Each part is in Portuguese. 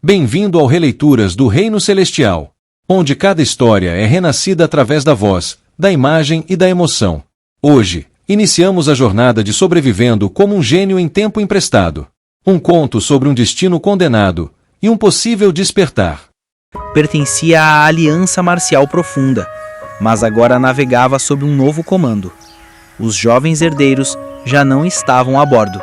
Bem-vindo ao Releituras do Reino Celestial, onde cada história é renascida através da voz, da imagem e da emoção. Hoje, iniciamos a jornada de sobrevivendo como um gênio em tempo emprestado. Um conto sobre um destino condenado e um possível despertar. Pertencia à Aliança Marcial Profunda, mas agora navegava sob um novo comando. Os jovens herdeiros já não estavam a bordo.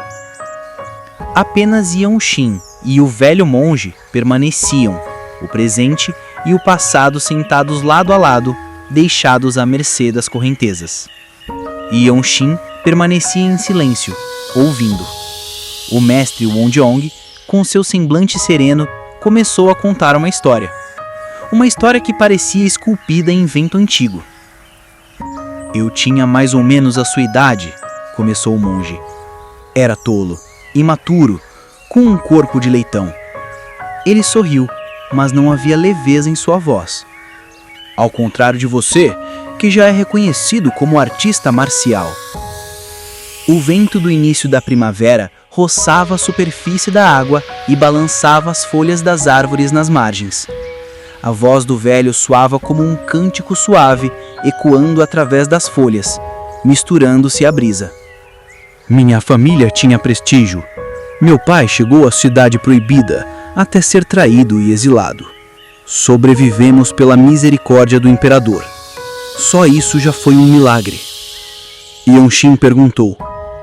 Apenas Yeon-shin e o velho monge permaneciam, o presente e o passado sentados lado a lado, deixados à mercê das correntezas. Yeon-shin permanecia em silêncio, ouvindo. O mestre Won-jeong, com seu semblante sereno, começou a contar uma história. Uma história que parecia esculpida em vento antigo. Eu tinha mais ou menos a sua idade, começou o monge. Era tolo, imaturo, com um corpo de leitão. Ele sorriu, mas não havia leveza em sua voz. Ao contrário de você, que já é reconhecido como artista marcial. O vento do início da primavera roçava a superfície da água e balançava as folhas das árvores nas margens. A voz do velho soava como um cântico suave, ecoando através das folhas, misturando-se à brisa. Minha família tinha prestígio. Meu pai chegou à cidade proibida, até ser traído e exilado. Sobrevivemos pela misericórdia do imperador. Só isso já foi um milagre. Yeon-shin perguntou,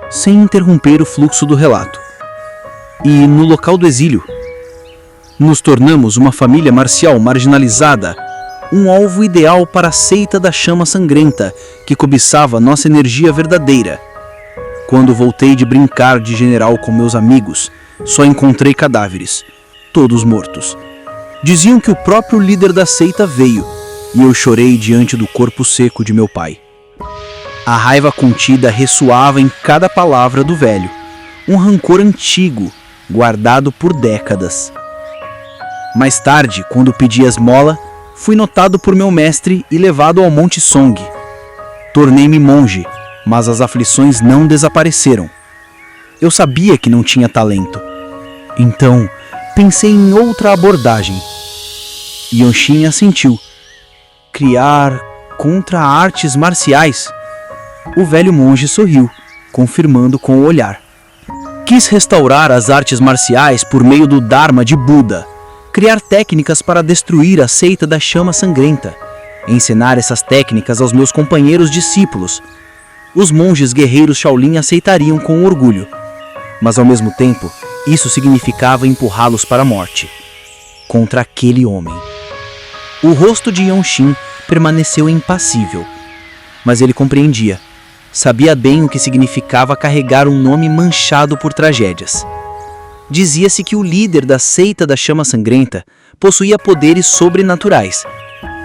sem interromper o fluxo do relato. E no local do exílio? Nos tornamos uma família marcial marginalizada, um alvo ideal para a seita da chama sangrenta que cobiçava nossa energia verdadeira. Quando voltei de brincar de general com meus amigos, só encontrei cadáveres, todos mortos. Diziam que o próprio líder da seita veio, e eu chorei diante do corpo seco de meu pai. A raiva contida ressoava em cada palavra do velho, um rancor antigo, guardado por décadas. Mais tarde, quando pedi esmola, fui notado por meu mestre e levado ao Monte Song. Tornei-me monge, mas as aflições não desapareceram. Eu sabia que não tinha talento. Então, pensei em outra abordagem. Yeon-shin assentiu. Criar contra artes marciais? O velho monge sorriu, confirmando com o olhar. Quis restaurar as artes marciais por meio do Dharma de Buda, criar técnicas para destruir a seita da chama sangrenta, ensinar essas técnicas aos meus companheiros discípulos. Os monges guerreiros Shaolin aceitariam com orgulho, mas ao mesmo tempo, isso significava empurrá-los para a morte, contra aquele homem. O rosto de Yeon-shin permaneceu impassível, mas ele compreendia. Sabia bem o que significava carregar um nome manchado por tragédias. Dizia-se que o líder da seita da chama sangrenta possuía poderes sobrenaturais,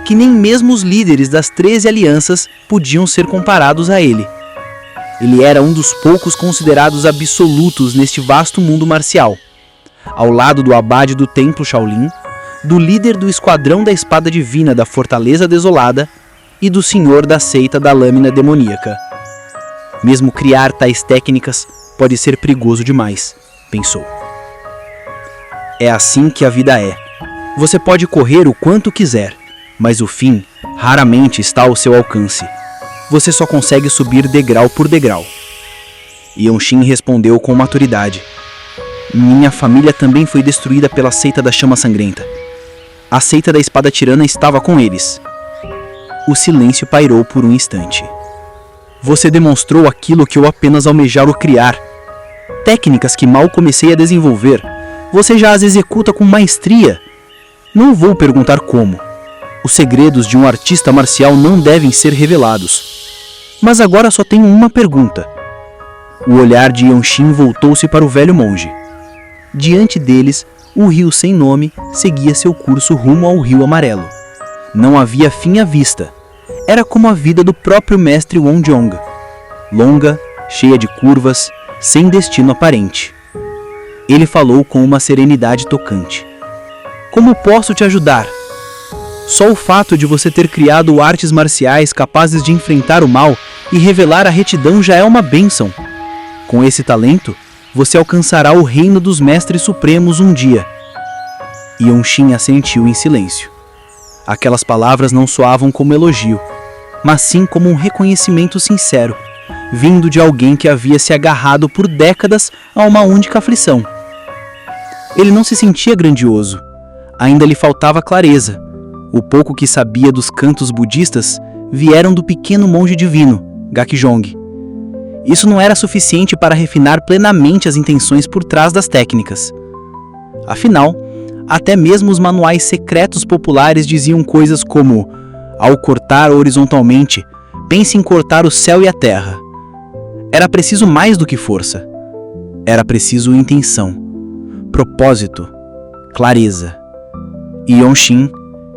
que nem mesmo os líderes das 13 alianças podiam ser comparados a ele. Ele era um dos poucos considerados absolutos neste vasto mundo marcial, ao lado do abade do templo Shaolin, do líder do esquadrão da espada divina da Fortaleza Desolada e do senhor da seita da lâmina demoníaca. Mesmo criar tais técnicas pode ser perigoso demais, pensou. É assim que a vida é. Você pode correr o quanto quiser, mas o fim raramente está ao seu alcance. Você só consegue subir degrau por degrau. Yeon-shin respondeu com maturidade. Minha família também foi destruída pela seita da chama sangrenta. A seita da espada tirana estava com eles. O silêncio pairou por um instante. Você demonstrou aquilo que eu apenas almejara criar. Técnicas que mal comecei a desenvolver. Você já as executa com maestria. Não vou perguntar como. Os segredos de um artista marcial não devem ser revelados. Mas agora só tenho uma pergunta. O olhar de Yeon-shin voltou-se para o velho monge. Diante deles, o rio sem nome seguia seu curso rumo ao rio amarelo. Não havia fim à vista. Era como a vida do próprio mestre Won-jeong. Longa, cheia de curvas, sem destino aparente. Ele falou com uma serenidade tocante. Como posso te ajudar? Só o fato de você ter criado artes marciais capazes de enfrentar o mal e revelar a retidão já é uma bênção. Com esse talento, você alcançará o reino dos mestres supremos um dia. Yonxin assentiu em silêncio. Aquelas palavras não soavam como elogio, mas sim como um reconhecimento sincero, vindo de alguém que havia se agarrado por décadas a uma única aflição. Ele não se sentia grandioso, ainda lhe faltava clareza. O pouco que sabia dos cantos budistas vieram do pequeno monge divino, Gakjong. Isso não era suficiente para refinar plenamente as intenções por trás das técnicas. Afinal, até mesmo os manuais secretos populares diziam coisas como: ao cortar horizontalmente, pense em cortar o céu e a terra. Era preciso mais do que força. Era preciso intenção, propósito, clareza. E Yonxin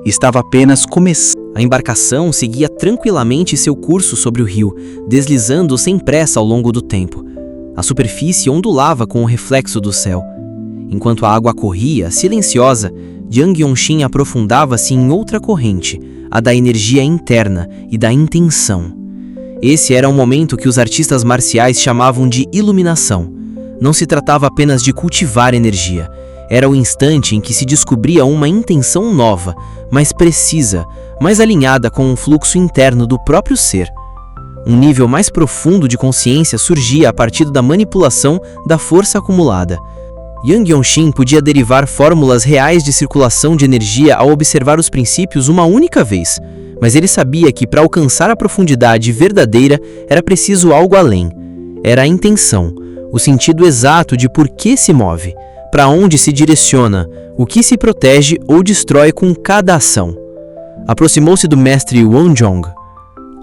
estava apenas começando. A embarcação seguia tranquilamente seu curso sobre o rio, deslizando sem pressa ao longo do tempo. A superfície ondulava com o reflexo do céu. Enquanto a água corria, silenciosa, Jiang Yonxin aprofundava-se em outra corrente, a da energia interna e da intenção. Esse era um momento que os artistas marciais chamavam de iluminação. Não se tratava apenas de cultivar energia. Era o instante em que se descobria uma intenção nova, mais precisa, mais alinhada com o fluxo interno do próprio ser. Um nível mais profundo de consciência surgia a partir da manipulação da força acumulada. Jiang Yonxin podia derivar fórmulas reais de circulação de energia ao observar os princípios uma única vez, mas ele sabia que para alcançar a profundidade verdadeira era preciso algo além. Era a intenção, o sentido exato de por que se move, para onde se direciona, o que se protege ou destrói com cada ação. Aproximou-se do mestre Wanzhong.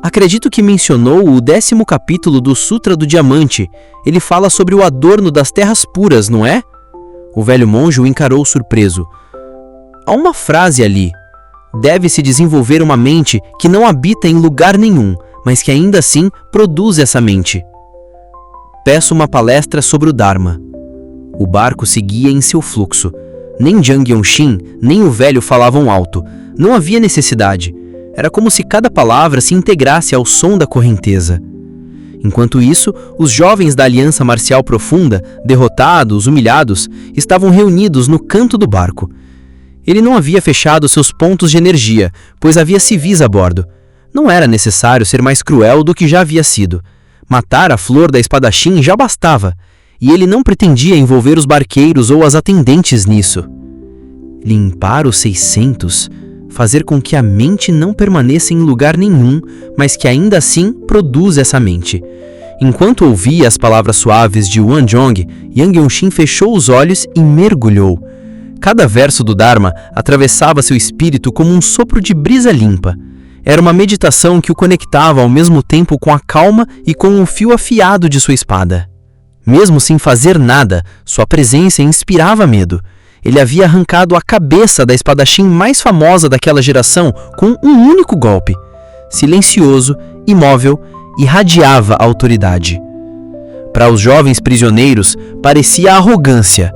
Acredito que mencionou o 10º capítulo do Sutra do Diamante. Ele fala sobre o adorno das terras puras, não é? O velho monge o encarou surpreso. Há uma frase ali. Deve-se desenvolver uma mente que não habita em lugar nenhum, mas que ainda assim produz essa mente. Peço uma palestra sobre o Dharma. O barco seguia em seu fluxo. Nem Jiang Yonxin, nem o velho falavam alto. Não havia necessidade. Era como se cada palavra se integrasse ao som da correnteza. Enquanto isso, os jovens da Aliança Marcial Profunda, derrotados, humilhados, estavam reunidos no canto do barco. Ele não havia fechado seus pontos de energia, pois havia civis a bordo. Não era necessário ser mais cruel do que já havia sido. Matar a flor da espadachim já bastava, e ele não pretendia envolver os barqueiros ou as atendentes nisso. Limpar os 600, fazer com que a mente não permaneça em lugar nenhum, mas que ainda assim produza essa mente. Enquanto ouvia as palavras suaves de Wanzhong, Jiang Yonxin fechou os olhos e mergulhou. Cada verso do Dharma atravessava seu espírito como um sopro de brisa limpa. Era uma meditação que o conectava ao mesmo tempo com a calma e com o fio afiado de sua espada. Mesmo sem fazer nada, sua presença inspirava medo. Ele havia arrancado a cabeça da espadachim mais famosa daquela geração com um único golpe. Silencioso, imóvel, irradiava a autoridade. Para os jovens prisioneiros, parecia arrogância,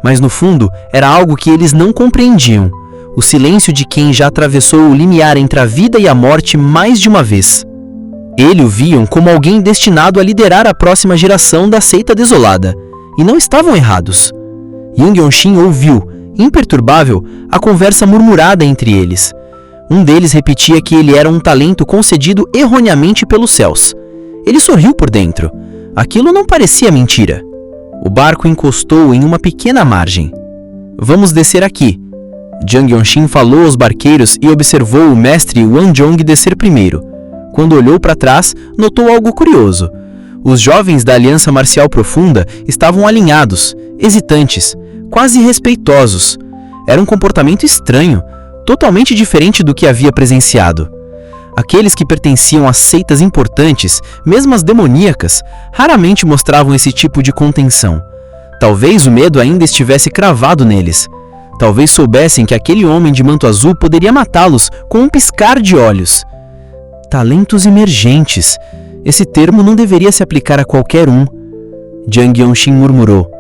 mas no fundo era algo que eles não compreendiam. O silêncio de quem já atravessou o limiar entre a vida e a morte mais de uma vez. Ele o viam como alguém destinado a liderar a próxima geração da seita desolada. E não estavam errados. Jiang Yonxin ouviu, imperturbável, a conversa murmurada entre eles. Um deles repetia que ele era um talento concedido erroneamente pelos céus. Ele sorriu por dentro. Aquilo não parecia mentira. O barco encostou em uma pequena margem. Vamos descer aqui. Jiang Yonxin falou aos barqueiros e observou o mestre Wanzhong descer primeiro. Quando olhou para trás, notou algo curioso. Os jovens da Aliança Marcial Profunda estavam alinhados, hesitantes, quase respeitosos. Era um comportamento estranho, totalmente diferente do que havia presenciado. Aqueles que pertenciam a seitas importantes, mesmo as demoníacas, raramente mostravam esse tipo de contenção. Talvez o medo ainda estivesse cravado neles. Talvez soubessem que aquele homem de manto azul poderia matá-los com um piscar de olhos. Talentos emergentes. Esse termo não deveria se aplicar a qualquer um. Jiang Yonxin murmurou.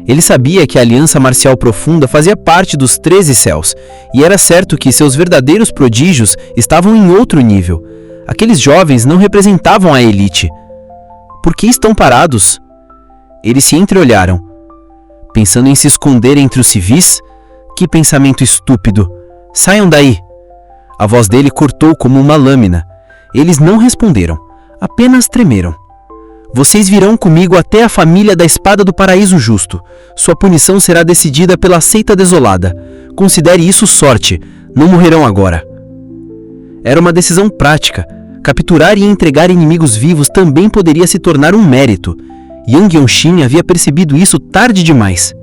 Ele sabia que a Aliança Marcial Profunda fazia parte dos 13 céus, e era certo que seus verdadeiros prodígios estavam em outro nível. Aqueles jovens não representavam a elite. Por que estão parados? Eles se entreolharam. Pensando em se esconder entre os civis? Que pensamento estúpido! Saiam daí! A voz dele cortou como uma lâmina. Eles não responderam, apenas tremeram. Vocês virão comigo até a família da Espada do Paraíso Justo. Sua punição será decidida pela seita desolada. Considere isso sorte. Não morrerão agora. Era uma decisão prática. Capturar e entregar inimigos vivos também poderia se tornar um mérito. Yang Yongxin havia percebido isso tarde demais.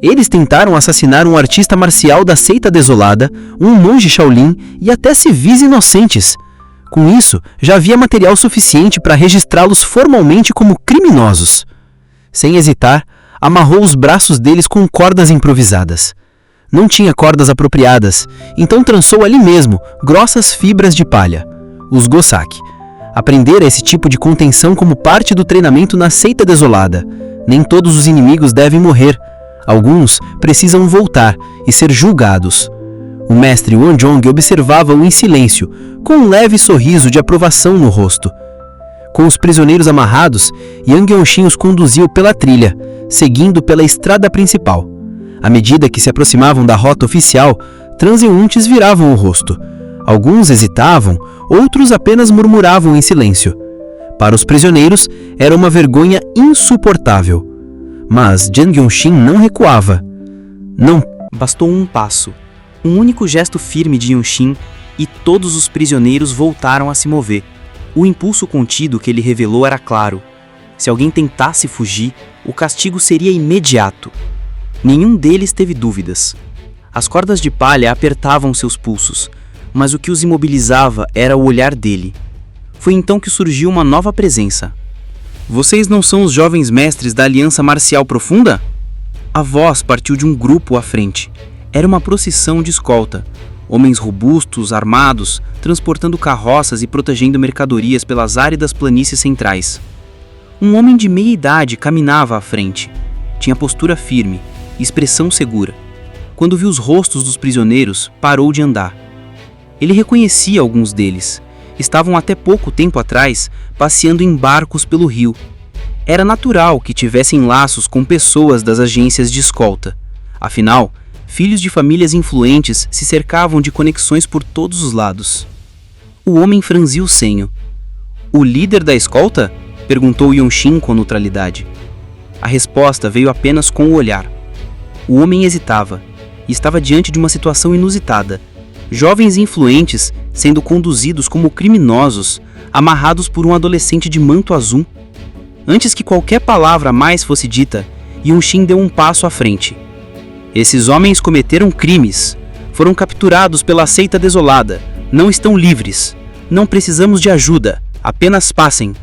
Eles tentaram assassinar um artista marcial da seita desolada, um monge Shaolin e até civis inocentes. Com isso, já havia material suficiente para registrá-los formalmente como criminosos. Sem hesitar, amarrou os braços deles com cordas improvisadas. Não tinha cordas apropriadas, então trançou ali mesmo grossas fibras de palha, os Gosaki. Aprendera esse tipo de contenção como parte do treinamento na seita desolada. Nem todos os inimigos devem morrer. Alguns precisam voltar e ser julgados. O mestre Wanzhong observava-o em silêncio, com um leve sorriso de aprovação no rosto. Com os prisioneiros amarrados, Yang Yongxin os conduziu pela trilha, seguindo pela estrada principal. À medida que se aproximavam da rota oficial, transeuntes viravam o rosto. Alguns hesitavam, outros apenas murmuravam em silêncio. Para os prisioneiros, era uma vergonha insuportável. Mas Yang Yongxin não recuava. Não. Bastou um passo. Um único gesto firme de Yongxin e todos os prisioneiros voltaram a se mover. O impulso contido que ele revelou era claro. Se alguém tentasse fugir, o castigo seria imediato. Nenhum deles teve dúvidas. As cordas de palha apertavam seus pulsos, mas o que os imobilizava era o olhar dele. Foi então que surgiu uma nova presença. Vocês não são os jovens mestres da Aliança Marcial Profunda? A voz partiu de um grupo à frente. Era uma procissão de escolta. Homens robustos, armados, transportando carroças e protegendo mercadorias pelas áridas planícies centrais. Um homem de meia idade caminhava à frente. Tinha postura firme, expressão segura. Quando viu os rostos dos prisioneiros, parou de andar. Ele reconhecia alguns deles. Estavam até pouco tempo atrás passeando em barcos pelo rio. Era natural que tivessem laços com pessoas das agências de escolta. Afinal, filhos de famílias influentes se cercavam de conexões por todos os lados. O homem franziu o senho. O líder da escolta? Perguntou Yongxin com neutralidade. A resposta veio apenas com o olhar. O homem hesitava e estava diante de uma situação inusitada. Jovens influentes sendo conduzidos como criminosos, amarrados por um adolescente de manto azul. Antes que qualquer palavra mais fosse dita, Yongxin deu um passo à frente. Esses homens cometeram crimes. Foram capturados pela seita desolada. Não estão livres. Não precisamos de ajuda. Apenas passem.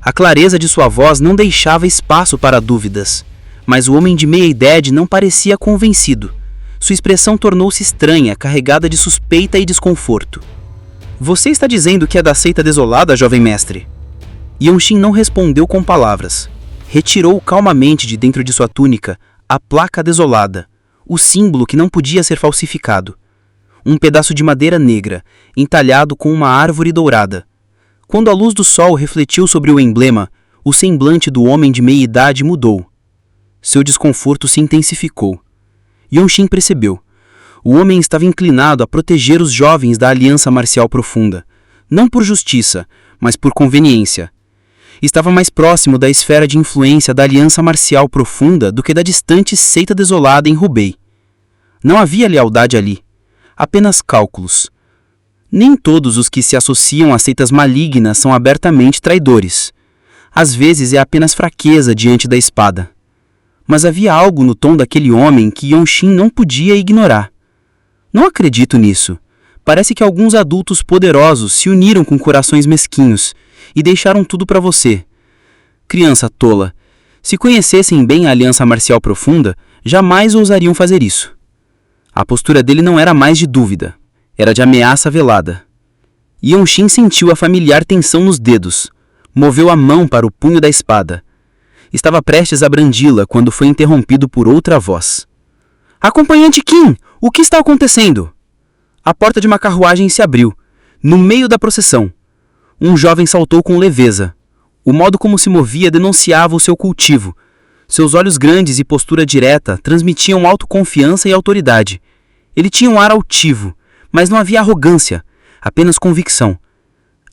A clareza de sua voz não deixava espaço para dúvidas. Mas o homem de meia idade não parecia convencido. Sua expressão tornou-se estranha, carregada de suspeita e desconforto. Você está dizendo que é da seita desolada, jovem mestre? Yongxin não respondeu com palavras. Retirou calmamente de dentro de sua túnica a placa desolada, o símbolo que não podia ser falsificado. Um pedaço de madeira negra, entalhado com uma árvore dourada. Quando a luz do sol refletiu sobre o emblema, o semblante do homem de meia idade mudou. Seu desconforto se intensificou. Yongxin percebeu. O homem estava inclinado a proteger os jovens da Aliança Marcial Profunda, não por justiça, mas por conveniência. Estava mais próximo da esfera de influência da Aliança Marcial Profunda do que da distante seita desolada em Hubei. Não havia lealdade ali, apenas cálculos. Nem todos os que se associam a seitas malignas são abertamente traidores. Às vezes é apenas fraqueza diante da espada. Mas havia algo no tom daquele homem que Yongxin não podia ignorar. Não acredito nisso. Parece que alguns adultos poderosos se uniram com corações mesquinhos e deixaram tudo para você. Criança tola, se conhecessem bem a Aliança Marcial Profunda, jamais ousariam fazer isso. A postura dele não era mais de dúvida, era de ameaça velada. Yongxin sentiu a familiar tensão nos dedos, moveu a mão para o punho da espada. Estava prestes a brandi-la quando foi interrompido por outra voz. Acompanhante Qin, o que está acontecendo? A porta de uma carruagem se abriu, no meio da procissão. Um jovem saltou com leveza. O modo como se movia denunciava o seu cultivo. Seus olhos grandes e postura direta transmitiam autoconfiança e autoridade. Ele tinha um ar altivo, mas não havia arrogância, apenas convicção.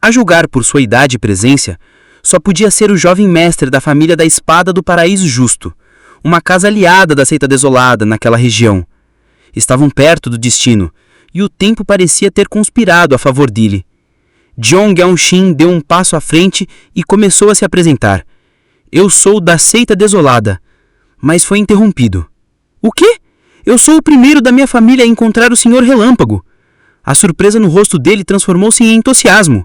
A julgar por sua idade e presença, só podia ser o jovem mestre da família da Espada do Paraíso Justo, uma casa aliada da seita desolada naquela região. Estavam perto do destino, e o tempo parecia ter conspirado a favor dele. Jeong Yeon-shin deu um passo à frente e começou a se apresentar. Eu sou da seita desolada, mas foi interrompido. O quê? Eu sou o primeiro da minha família a encontrar o Senhor Relâmpago. A surpresa no rosto dele transformou-se em entusiasmo.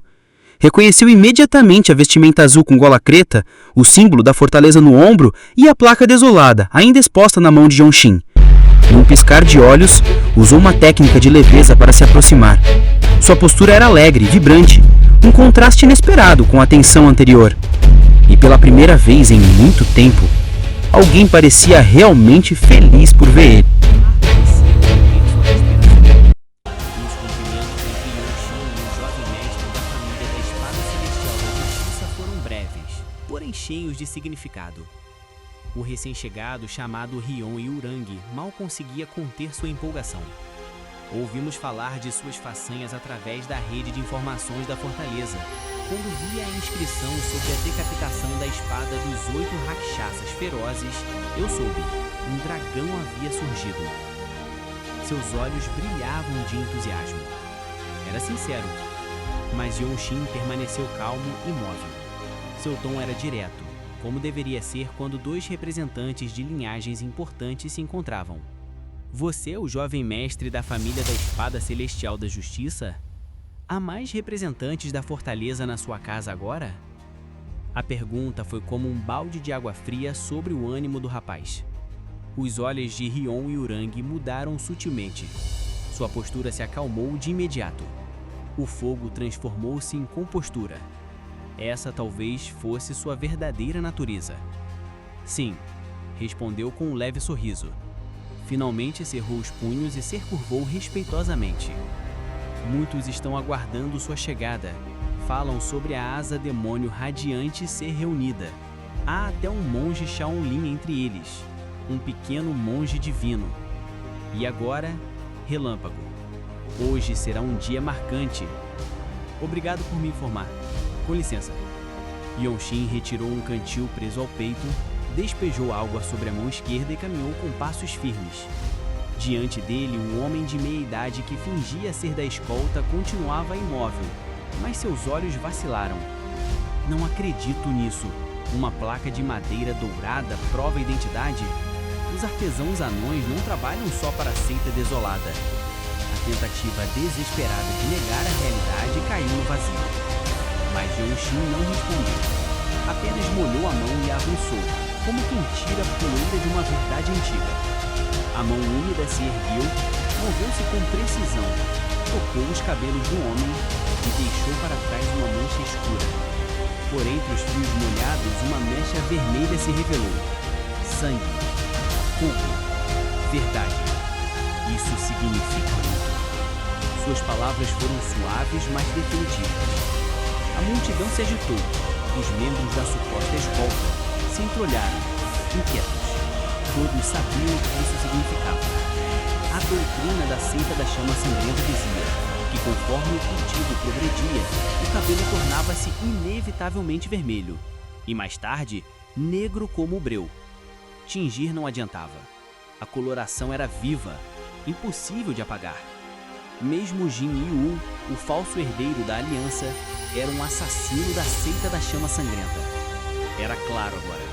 Reconheceu imediatamente a vestimenta azul com gola creta, o símbolo da fortaleza no ombro e a placa desolada, ainda exposta na mão de Yeon-shin. Num piscar de olhos, usou uma técnica de leveza para se aproximar. Sua postura era alegre, vibrante, um contraste inesperado com a tensão anterior. E pela primeira vez em muito tempo, alguém parecia realmente feliz por ver ele. Os cumprimentos entre Yeon-shin e o jovem mestre da família da Espada Celestial da Justiça foram breves, porém cheios de significado. O recém-chegado, chamado Ryon Yurang, mal conseguia conter sua empolgação. Ouvimos falar de suas façanhas através da rede de informações da fortaleza, quando vi a inscrição sobre a decapitação da espada dos 8 rakshasas ferozes. Eu soube, um dragão havia surgido. Seus olhos brilhavam de entusiasmo. Era sincero, mas Yeon-shin permaneceu calmo e imóvel. Seu tom era direto, como deveria ser quando dois representantes de linhagens importantes se encontravam. Você é o jovem mestre da família da Espada Celestial da Justiça? Há mais representantes da fortaleza na sua casa agora? A pergunta foi como um balde de água fria sobre o ânimo do rapaz. Os olhos de Ryon Yurang mudaram sutilmente. Sua postura se acalmou de imediato. O fogo transformou-se em compostura. Essa talvez fosse sua verdadeira natureza. Sim, respondeu com um leve sorriso. Finalmente cerrou os punhos e se curvou respeitosamente. Muitos estão aguardando sua chegada. Falam sobre a asa demônio radiante ser reunida. Há até um monge Shaolin entre eles, um pequeno monge divino. E agora, Relâmpago. Hoje será um dia marcante. Obrigado por me informar. Com licença. Yeon-shin retirou um cantil preso ao peito, despejou água sobre a mão esquerda e caminhou com passos firmes. Diante dele, um homem de meia-idade que fingia ser da escolta continuava imóvel, mas seus olhos vacilaram. Não acredito nisso. Uma placa de madeira dourada prova a identidade? Os artesãos anões não trabalham só para a seita desolada. A tentativa desesperada de negar a realidade caiu no vazio. Mas Yeon-shin não respondeu. Apenas molhou a mão e avançou, como quem tira a poeira de uma verdade antiga. A mão úmida se ergueu, moveu-se com precisão, tocou os cabelos do homem e deixou para trás uma mancha escura. Por entre os fios molhados, uma mecha vermelha se revelou. Sangue, fogo, verdade. Isso significa muito. Suas palavras foram suaves, mas definitivas. A multidão se agitou. Os membros da suposta escolta se entreolharam, inquietos. Todos sabiam o que isso significava. A doutrina da seita da chama sangrenta dizia que conforme o cultivo progredia, o cabelo tornava-se inevitavelmente vermelho, e mais tarde, negro como o breu. Tingir não adiantava. A coloração era viva, impossível de apagar. Mesmo Jin Yi-woo, o falso herdeiro da aliança, era um assassino da seita da chama sangrenta. Era claro agora.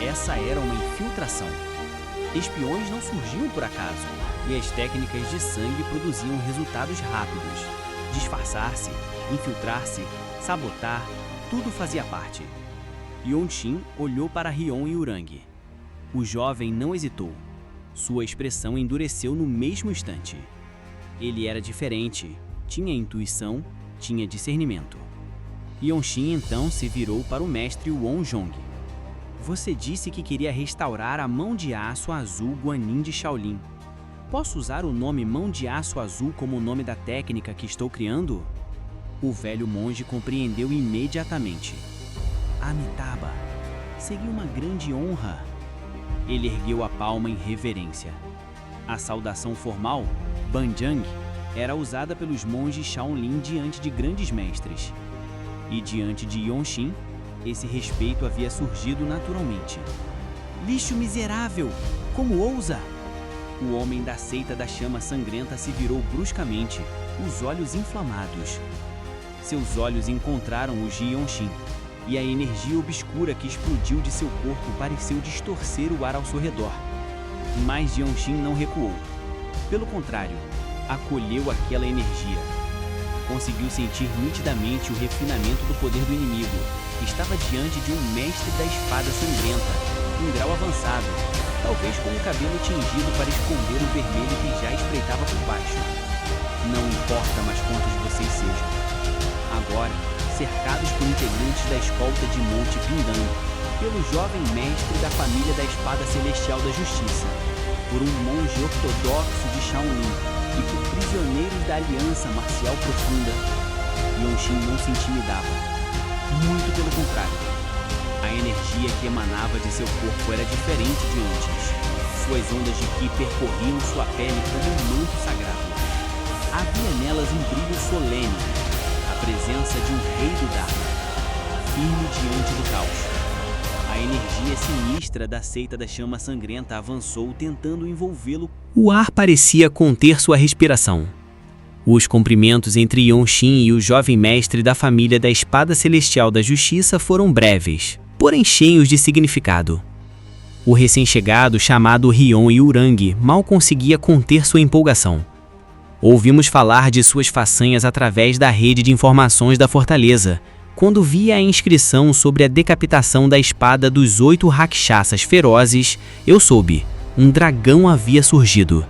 Essa era uma infiltração. Espiões não surgiam por acaso, e as técnicas de sangue produziam resultados rápidos. Disfarçar-se, infiltrar-se, sabotar, tudo fazia parte. Yeon-shin olhou para Ryon Yurang. O jovem não hesitou. Sua expressão endureceu no mesmo instante. Ele era diferente, tinha intuição, tinha discernimento. Yeon-shin então se virou para o mestre Won-jong. Você disse que queria restaurar a Mão de Aço Azul Guanin de Shaolin. Posso usar o nome Mão de Aço Azul como o nome da técnica que estou criando? O velho monge compreendeu imediatamente. Amitabha, seria uma grande honra. Ele ergueu a palma em reverência. A saudação formal, Banjang, era usada pelos monges Shaolin diante de grandes mestres. E diante de Yongxin, esse respeito havia surgido naturalmente. Lixo miserável! Como ousa? O homem da seita da chama sangrenta se virou bruscamente, os olhos inflamados. Seus olhos encontraram os de Yongxin, e a energia obscura que explodiu de seu corpo pareceu distorcer o ar ao seu redor. Mas Yongxin não recuou. Pelo contrário, acolheu aquela energia. Conseguiu sentir nitidamente o refinamento do poder do inimigo. Estava diante de um mestre da espada sangrenta, em grau avançado, talvez com o cabelo tingido para esconder o vermelho que já espreitava por baixo. Não importa mais quantos vocês sejam. Agora, cercados por integrantes da escolta de Monte Pindang, pelo jovem mestre da família da Espada Celestial da Justiça, por um monge ortodoxo de Shaolin e por prisioneiros da Aliança Marcial Profunda, Yongxin não se intimidava. Muito pelo contrário. A energia que emanava de seu corpo era diferente de antes. Suas ondas de ki percorriam sua pele como um manto sagrado. Havia nelas um brilho solene, a presença de um rei do Dharma, firme diante do caos. A energia sinistra da seita da chama sangrenta avançou, tentando envolvê-lo. O ar parecia conter sua respiração. Os cumprimentos entre Yongxin e o jovem mestre da família da Espada Celestial da Justiça foram breves, porém cheios de significado. O recém-chegado, chamado Rion Yurang, mal conseguia conter sua empolgação. Ouvimos falar de suas façanhas através da rede de informações da fortaleza, quando via a inscrição sobre a decapitação da espada dos 8 rakshasas ferozes, eu soube, um dragão havia surgido.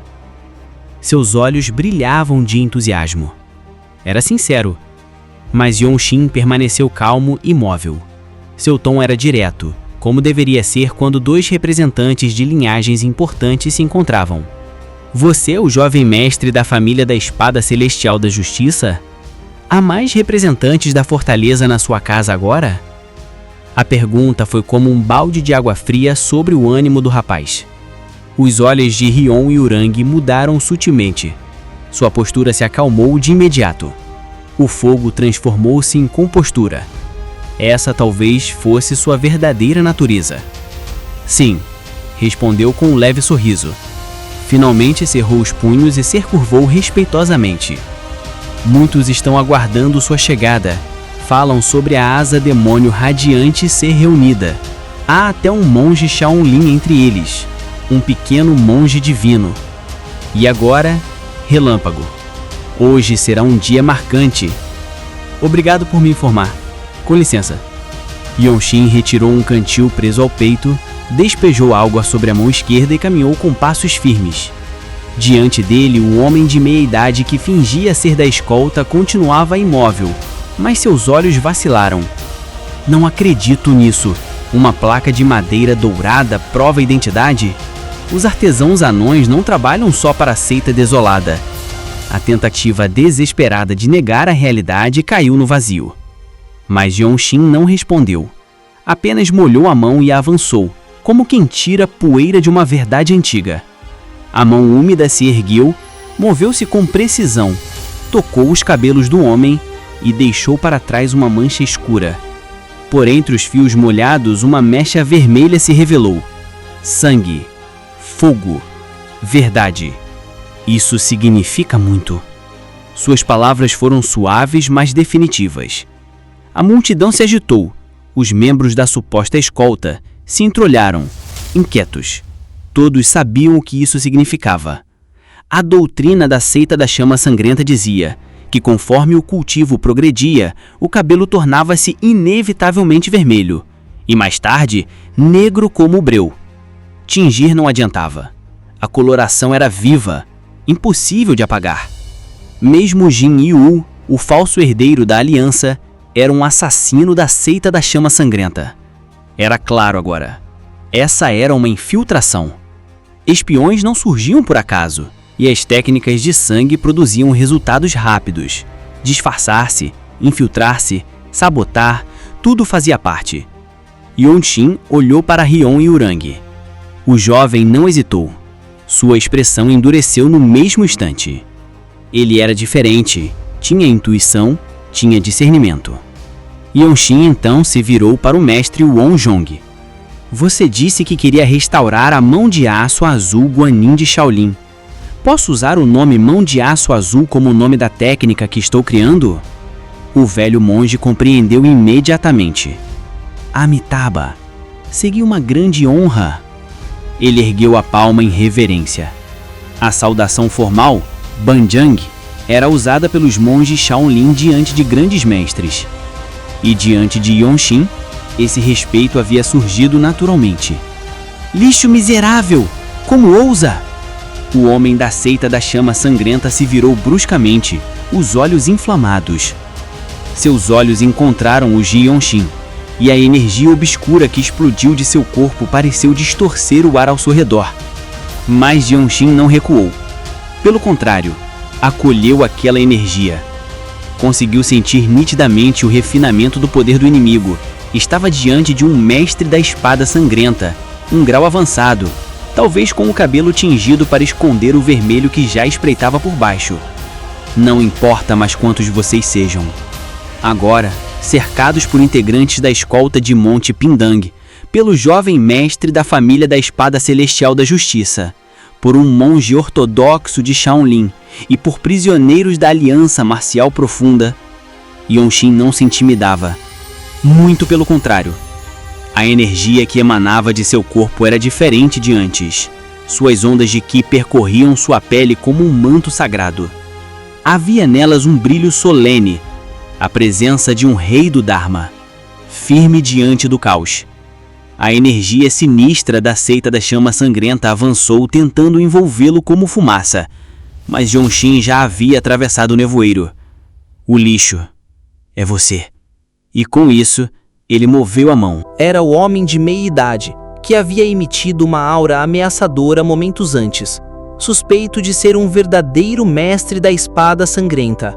Seus olhos brilhavam de entusiasmo. Era sincero, mas Yongxin permaneceu calmo e imóvel. Seu tom era direto, como deveria ser quando 2 representantes de linhagens importantes se encontravam. Você é o jovem mestre da família da Espada Celestial da Justiça? Há mais representantes da fortaleza na sua casa agora? A pergunta foi como um balde de água fria sobre o ânimo do rapaz. Os olhos de Rion Yurang mudaram sutilmente. Sua postura se acalmou de imediato. O fogo transformou-se em compostura. Essa talvez fosse sua verdadeira natureza. Sim, respondeu com um leve sorriso. Finalmente cerrou os punhos e se curvou respeitosamente. Muitos estão aguardando sua chegada. Falam sobre a asa demônio radiante ser reunida. Há até um monge Shaolin entre eles. Um pequeno monge divino. E agora, relâmpago. Hoje será um dia marcante. Obrigado por me informar. Com licença. Yongxin retirou um cantil preso ao peito, despejou água sobre a mão esquerda e caminhou com passos firmes. Diante dele, o homem de meia-idade que fingia ser da escolta continuava imóvel, mas seus olhos vacilaram. Não acredito nisso. Uma placa de madeira dourada prova a identidade? Os artesãos anões não trabalham só para a seita desolada. A tentativa desesperada de negar a realidade caiu no vazio. Mas Yongxin não respondeu. Apenas molhou a mão e a avançou, como quem tira poeira de uma verdade antiga. A mão úmida se ergueu, moveu-se com precisão, tocou os cabelos do homem e deixou para trás uma mancha escura. Por entre os fios molhados, uma mecha vermelha se revelou. Sangue, fogo, verdade. Isso significa muito. Suas palavras foram suaves, mas definitivas. A multidão se agitou. Os membros da suposta escolta se entreolharam, inquietos. Todos sabiam o que isso significava. A doutrina da seita da chama sangrenta dizia que conforme o cultivo progredia, o cabelo tornava-se inevitavelmente vermelho, e mais tarde, negro como o breu. Tingir não adiantava. A coloração era viva, impossível de apagar. Mesmo Jin Yu, o falso herdeiro da aliança, era um assassino da seita da chama sangrenta. Era claro agora. Essa era uma infiltração. Espiões não surgiam por acaso, e as técnicas de sangue produziam resultados rápidos. Disfarçar-se, infiltrar-se, sabotar, tudo fazia parte. Yongxin olhou para Rion Yurang. O jovem não hesitou. Sua expressão endureceu no mesmo instante. Ele era diferente, tinha intuição, tinha discernimento. Yonxin então se virou para o mestre Wonjong. Você disse que queria restaurar a mão de aço azul Guanin de Shaolin. Posso usar o nome mão de aço azul como o nome da técnica que estou criando? O velho monge compreendeu imediatamente. Amitabha, seria uma grande honra. Ele ergueu a palma em reverência. A saudação formal, Banjang, era usada pelos monges Shaolin diante de grandes mestres. E diante de Yonxin, esse respeito havia surgido naturalmente. Lixo miserável! Como ousa? O homem da seita da chama sangrenta se virou bruscamente, os olhos inflamados. Seus olhos encontraram os de Yonxin, e a energia obscura que explodiu de seu corpo pareceu distorcer o ar ao seu redor. Mas Yonxin não recuou. Pelo contrário, acolheu aquela energia. Conseguiu sentir nitidamente o refinamento do poder do inimigo. Estava diante de um mestre da espada sangrenta, um grau avançado, talvez com o cabelo tingido para esconder o vermelho que já espreitava por baixo. Não importa mais quantos vocês sejam. Agora, cercados por integrantes da escolta de Monte Pindang, pelo jovem mestre da família da Espada Celestial da Justiça, por um monge ortodoxo de Shaolin e por prisioneiros da Aliança Marcial Profunda, Yonxin não se intimidava. Muito pelo contrário. A energia que emanava de seu corpo era diferente de antes. Suas ondas de Qi percorriam sua pele como um manto sagrado. Havia nelas um brilho solene, a presença de um rei do Dharma, firme diante do caos. A energia sinistra da seita da chama sangrenta avançou tentando envolvê-lo como fumaça, mas Yonxin já havia atravessado o nevoeiro. O lixo é você. E com isso, ele moveu a mão. Era o homem de meia-idade, que havia emitido uma aura ameaçadora momentos antes, suspeito de ser um verdadeiro mestre da espada sangrenta.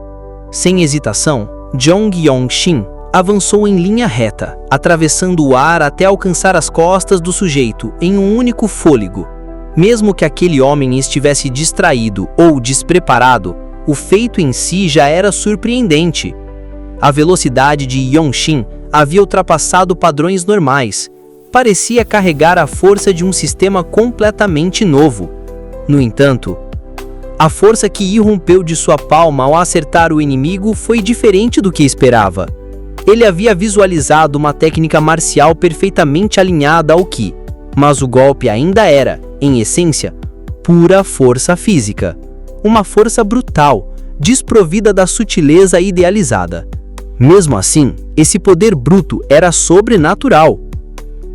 Sem hesitação, Zhong Yongxin avançou em linha reta, atravessando o ar até alcançar as costas do sujeito em um único fôlego. Mesmo que aquele homem estivesse distraído ou despreparado, o feito em si já era surpreendente. A velocidade de Yongxin havia ultrapassado padrões normais. Parecia carregar a força de um sistema completamente novo. No entanto, a força que irrompeu de sua palma ao acertar o inimigo foi diferente do que esperava. Ele havia visualizado uma técnica marcial perfeitamente alinhada ao Qi, mas o golpe ainda era, em essência, pura força física. Uma força brutal, desprovida da sutileza idealizada. Mesmo assim, esse poder bruto era sobrenatural.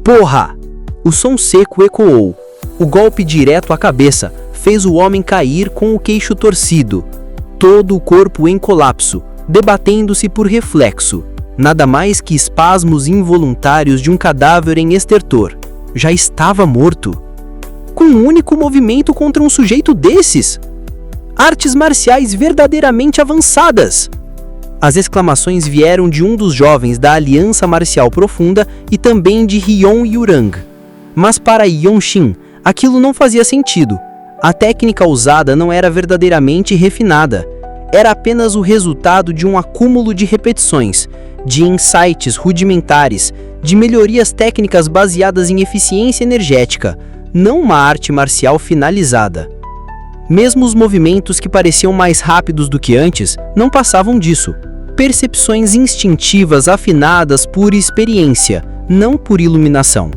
Porra! O som seco ecoou. O golpe direto à cabeça fez o homem cair com o queixo torcido, todo o corpo em colapso, debatendo-se por reflexo. Nada mais que espasmos involuntários de um cadáver em estertor. Já estava morto. Com um único movimento contra um sujeito desses. Artes marciais verdadeiramente avançadas. As exclamações vieram de um dos jovens da Aliança Marcial Profunda e também de Hion Yurang. Mas para Yonxin, aquilo não fazia sentido. A técnica usada não era verdadeiramente refinada. Era apenas o resultado de um acúmulo de repetições, de insights rudimentares, de melhorias técnicas baseadas em eficiência energética, não uma arte marcial finalizada. Mesmo os movimentos que pareciam mais rápidos do que antes não passavam disso. Percepções instintivas afinadas por experiência, não por iluminação.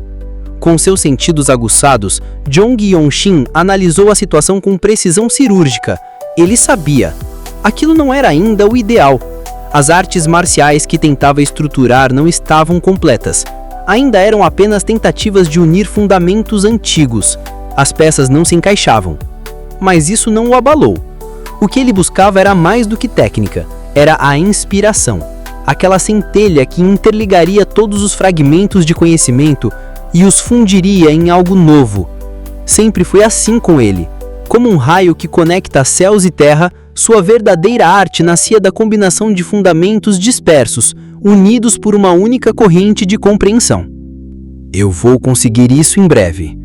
Com seus sentidos aguçados, Zhong Yongxin analisou a situação com precisão cirúrgica. Ele sabia. Aquilo não era ainda o ideal. As artes marciais que tentava estruturar não estavam completas. Ainda eram apenas tentativas de unir fundamentos antigos. As peças não se encaixavam. Mas isso não o abalou. O que ele buscava era mais do que técnica. Era a inspiração. Aquela centelha que interligaria todos os fragmentos de conhecimento e os fundiria em algo novo. Sempre foi assim com ele. Como um raio que conecta céus e terra, sua verdadeira arte nascia da combinação de fundamentos dispersos, unidos por uma única corrente de compreensão. Eu vou conseguir isso em breve.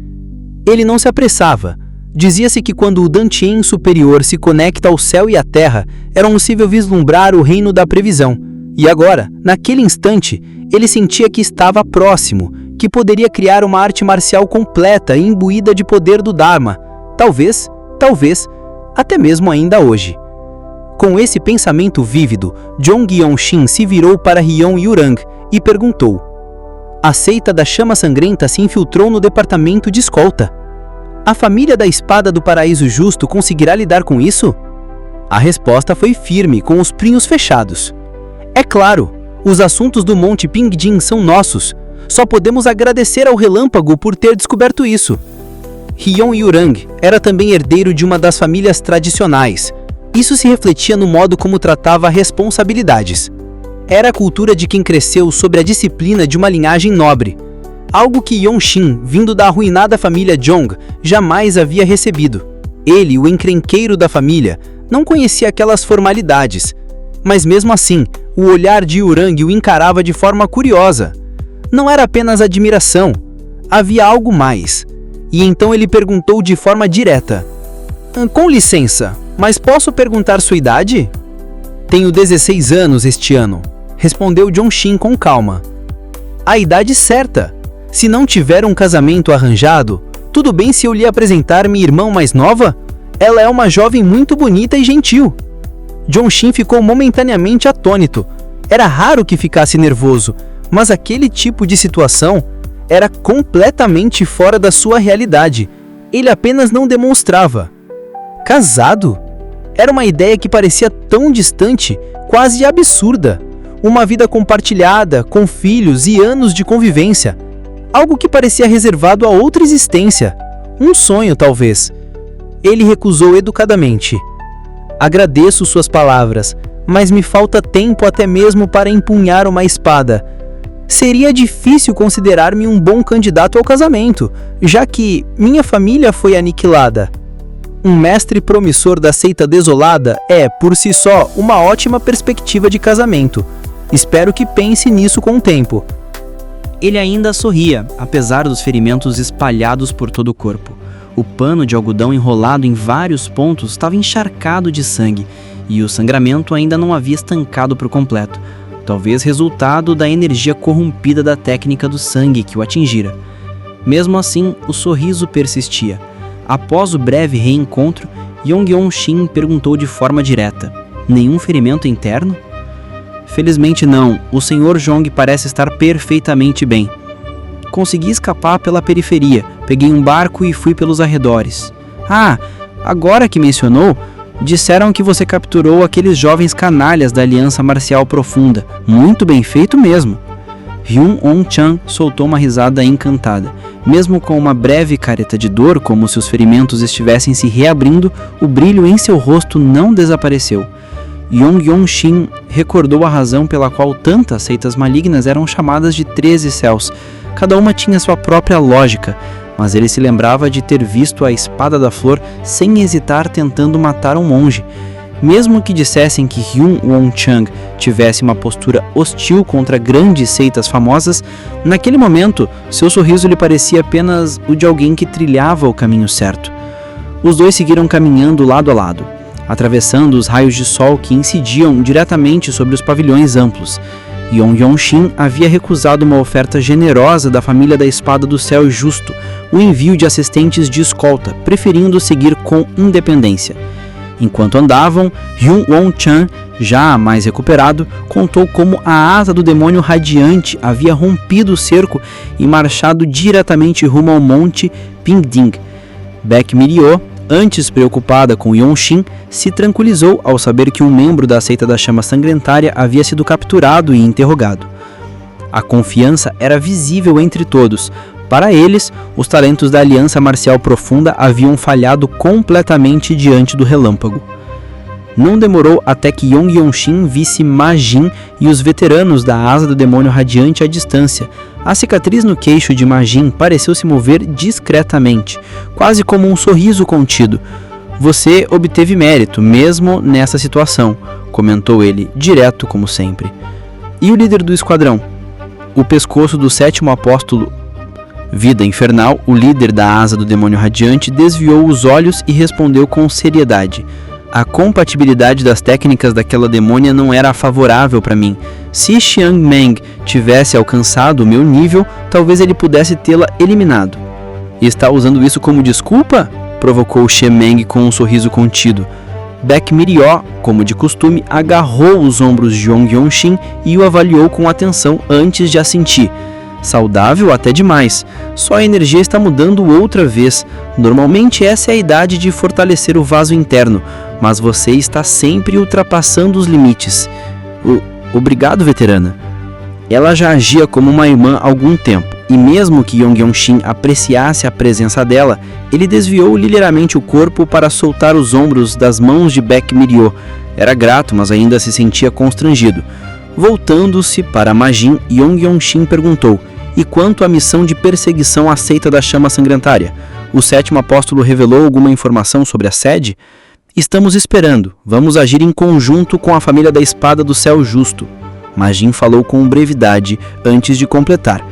Ele não se apressava. Dizia-se que quando o Dantian superior se conecta ao céu e à terra, era possível vislumbrar o reino da previsão. E agora, naquele instante, ele sentia que estava próximo, que poderia criar uma arte marcial completa e imbuída de poder do Dharma. Talvez, até mesmo ainda hoje. Com esse pensamento vívido, Jong Yong-shin se virou para Hyun Yurang e perguntou: a seita da chama sangrenta se infiltrou no departamento de escolta. A família da Espada do Paraíso Justo conseguirá lidar com isso? A resposta foi firme, com os punhos fechados. É claro, os assuntos do Monte Pingjin são nossos. Só podemos agradecer ao Relâmpago por ter descoberto isso. Hyun Yurang era também herdeiro de uma das famílias tradicionais. Isso se refletia no modo como tratava responsabilidades. Era a cultura de quem cresceu sob a disciplina de uma linhagem nobre. Algo que Yong-shin, vindo da arruinada família Jong, jamais havia recebido. Ele, o encrenqueiro da família, não conhecia aquelas formalidades. Mas mesmo assim, o olhar de Yurang o encarava de forma curiosa. Não era apenas admiração, havia algo mais. E então ele perguntou de forma direta: com licença, mas posso perguntar sua idade? Tenho 16 anos este ano, respondeu Yong-shin com calma. A idade certa. Se não tiver um casamento arranjado, tudo bem se eu lhe apresentar minha irmã mais nova? Ela é uma jovem muito bonita e gentil. Yong-shin ficou momentaneamente atônito. Era raro que ficasse nervoso, mas aquele tipo de situação era completamente fora da sua realidade. Ele apenas não demonstrava. Casado? Era uma ideia que parecia tão distante, quase absurda. Uma vida compartilhada, com filhos e anos de convivência. Algo que parecia reservado a outra existência. Um sonho, talvez. Ele recusou educadamente. Agradeço suas palavras, mas me falta tempo até mesmo para empunhar uma espada. Seria difícil considerar-me um bom candidato ao casamento, já que minha família foi aniquilada. Um mestre promissor da seita desolada é, por si só, uma ótima perspectiva de casamento. Espero que pense nisso com o tempo. Ele ainda sorria, apesar dos ferimentos espalhados por todo o corpo. O pano de algodão enrolado em vários pontos estava encharcado de sangue, e o sangramento ainda não havia estancado por completo, talvez resultado da energia corrompida da técnica do sangue que o atingira. Mesmo assim, o sorriso persistia. Após o breve reencontro, Yong-shin perguntou de forma direta: nenhum ferimento interno? Felizmente não, o Sr. Jong parece estar perfeitamente bem. Consegui escapar pela periferia, peguei um barco e fui pelos arredores. Ah, agora que mencionou, disseram que você capturou aqueles jovens canalhas da Aliança Marcial Profunda. Muito bem feito mesmo. Hyun On-chan soltou uma risada encantada. Mesmo com uma breve careta de dor, como se os ferimentos estivessem se reabrindo, o brilho em seu rosto não desapareceu. Yong-shin recordou a razão pela qual tantas seitas malignas eram chamadas de 13 céus. Cada uma tinha sua própria lógica, mas ele se lembrava de ter visto a Espada da Flor sem hesitar tentando matar um monge. Mesmo que dissessem que Hyun Won-chang tivesse uma postura hostil contra grandes seitas famosas, naquele momento, seu sorriso lhe parecia apenas o de alguém que trilhava o caminho certo. Os dois seguiram caminhando lado a lado, atravessando os raios de sol que incidiam diretamente sobre os pavilhões amplos. Yong-shin havia recusado uma oferta generosa da família da Espada do Céu Justo, o envio de assistentes de escolta, preferindo seguir com independência. Enquanto andavam, Hyun Won-chan, já mais recuperado, contou como a asa do demônio radiante havia rompido o cerco e marchado diretamente rumo ao Monte Pingjin. Baek Miryô, antes preocupada com Yong-shin, se tranquilizou ao saber que um membro da seita da chama sangrentária havia sido capturado e interrogado. A confiança era visível entre todos. Para eles, os talentos da Aliança Marcial Profunda haviam falhado completamente diante do relâmpago. Não demorou até que Yong-shin visse Ma-jin e os veteranos da asa do demônio radiante à distância. A cicatriz no queixo de Ma-jin pareceu se mover discretamente, quase como um sorriso contido. Você obteve mérito, mesmo nessa situação, comentou ele, direto como sempre. E o líder do esquadrão? O pescoço do sétimo apóstolo Vida Infernal, o líder da asa do demônio radiante, desviou os olhos e respondeu com seriedade. A compatibilidade das técnicas daquela demônia não era favorável para mim. Se Xiang Meng tivesse alcançado o meu nível, talvez ele pudesse tê-la eliminado. E está usando isso como desculpa? Provocou Xie Meng com um sorriso contido. Baek Mirió, como de costume, agarrou os ombros de Yong Yongxin e o avaliou com atenção antes de assentir. Saudável até demais. Só a energia está mudando outra vez. Normalmente essa é a idade de fortalecer o vaso interno, mas você está sempre ultrapassando os limites. Obrigado, veterana. Ela já agia como uma irmã há algum tempo, e mesmo que Yong Yongxin apreciasse a presença dela, ele desviou ligeiramente o corpo para soltar os ombros das mãos de Baek Mirió. Era grato, mas ainda se sentia constrangido. Voltando-se para Ma Jin, Yong Yongxin perguntou: e quanto à missão de perseguição aceita da chama sangrentária? O sétimo apóstolo revelou alguma informação sobre a sede? Estamos esperando. Vamos agir em conjunto com a família da Espada do Céu Justo. Ma Jin falou com brevidade antes de completar.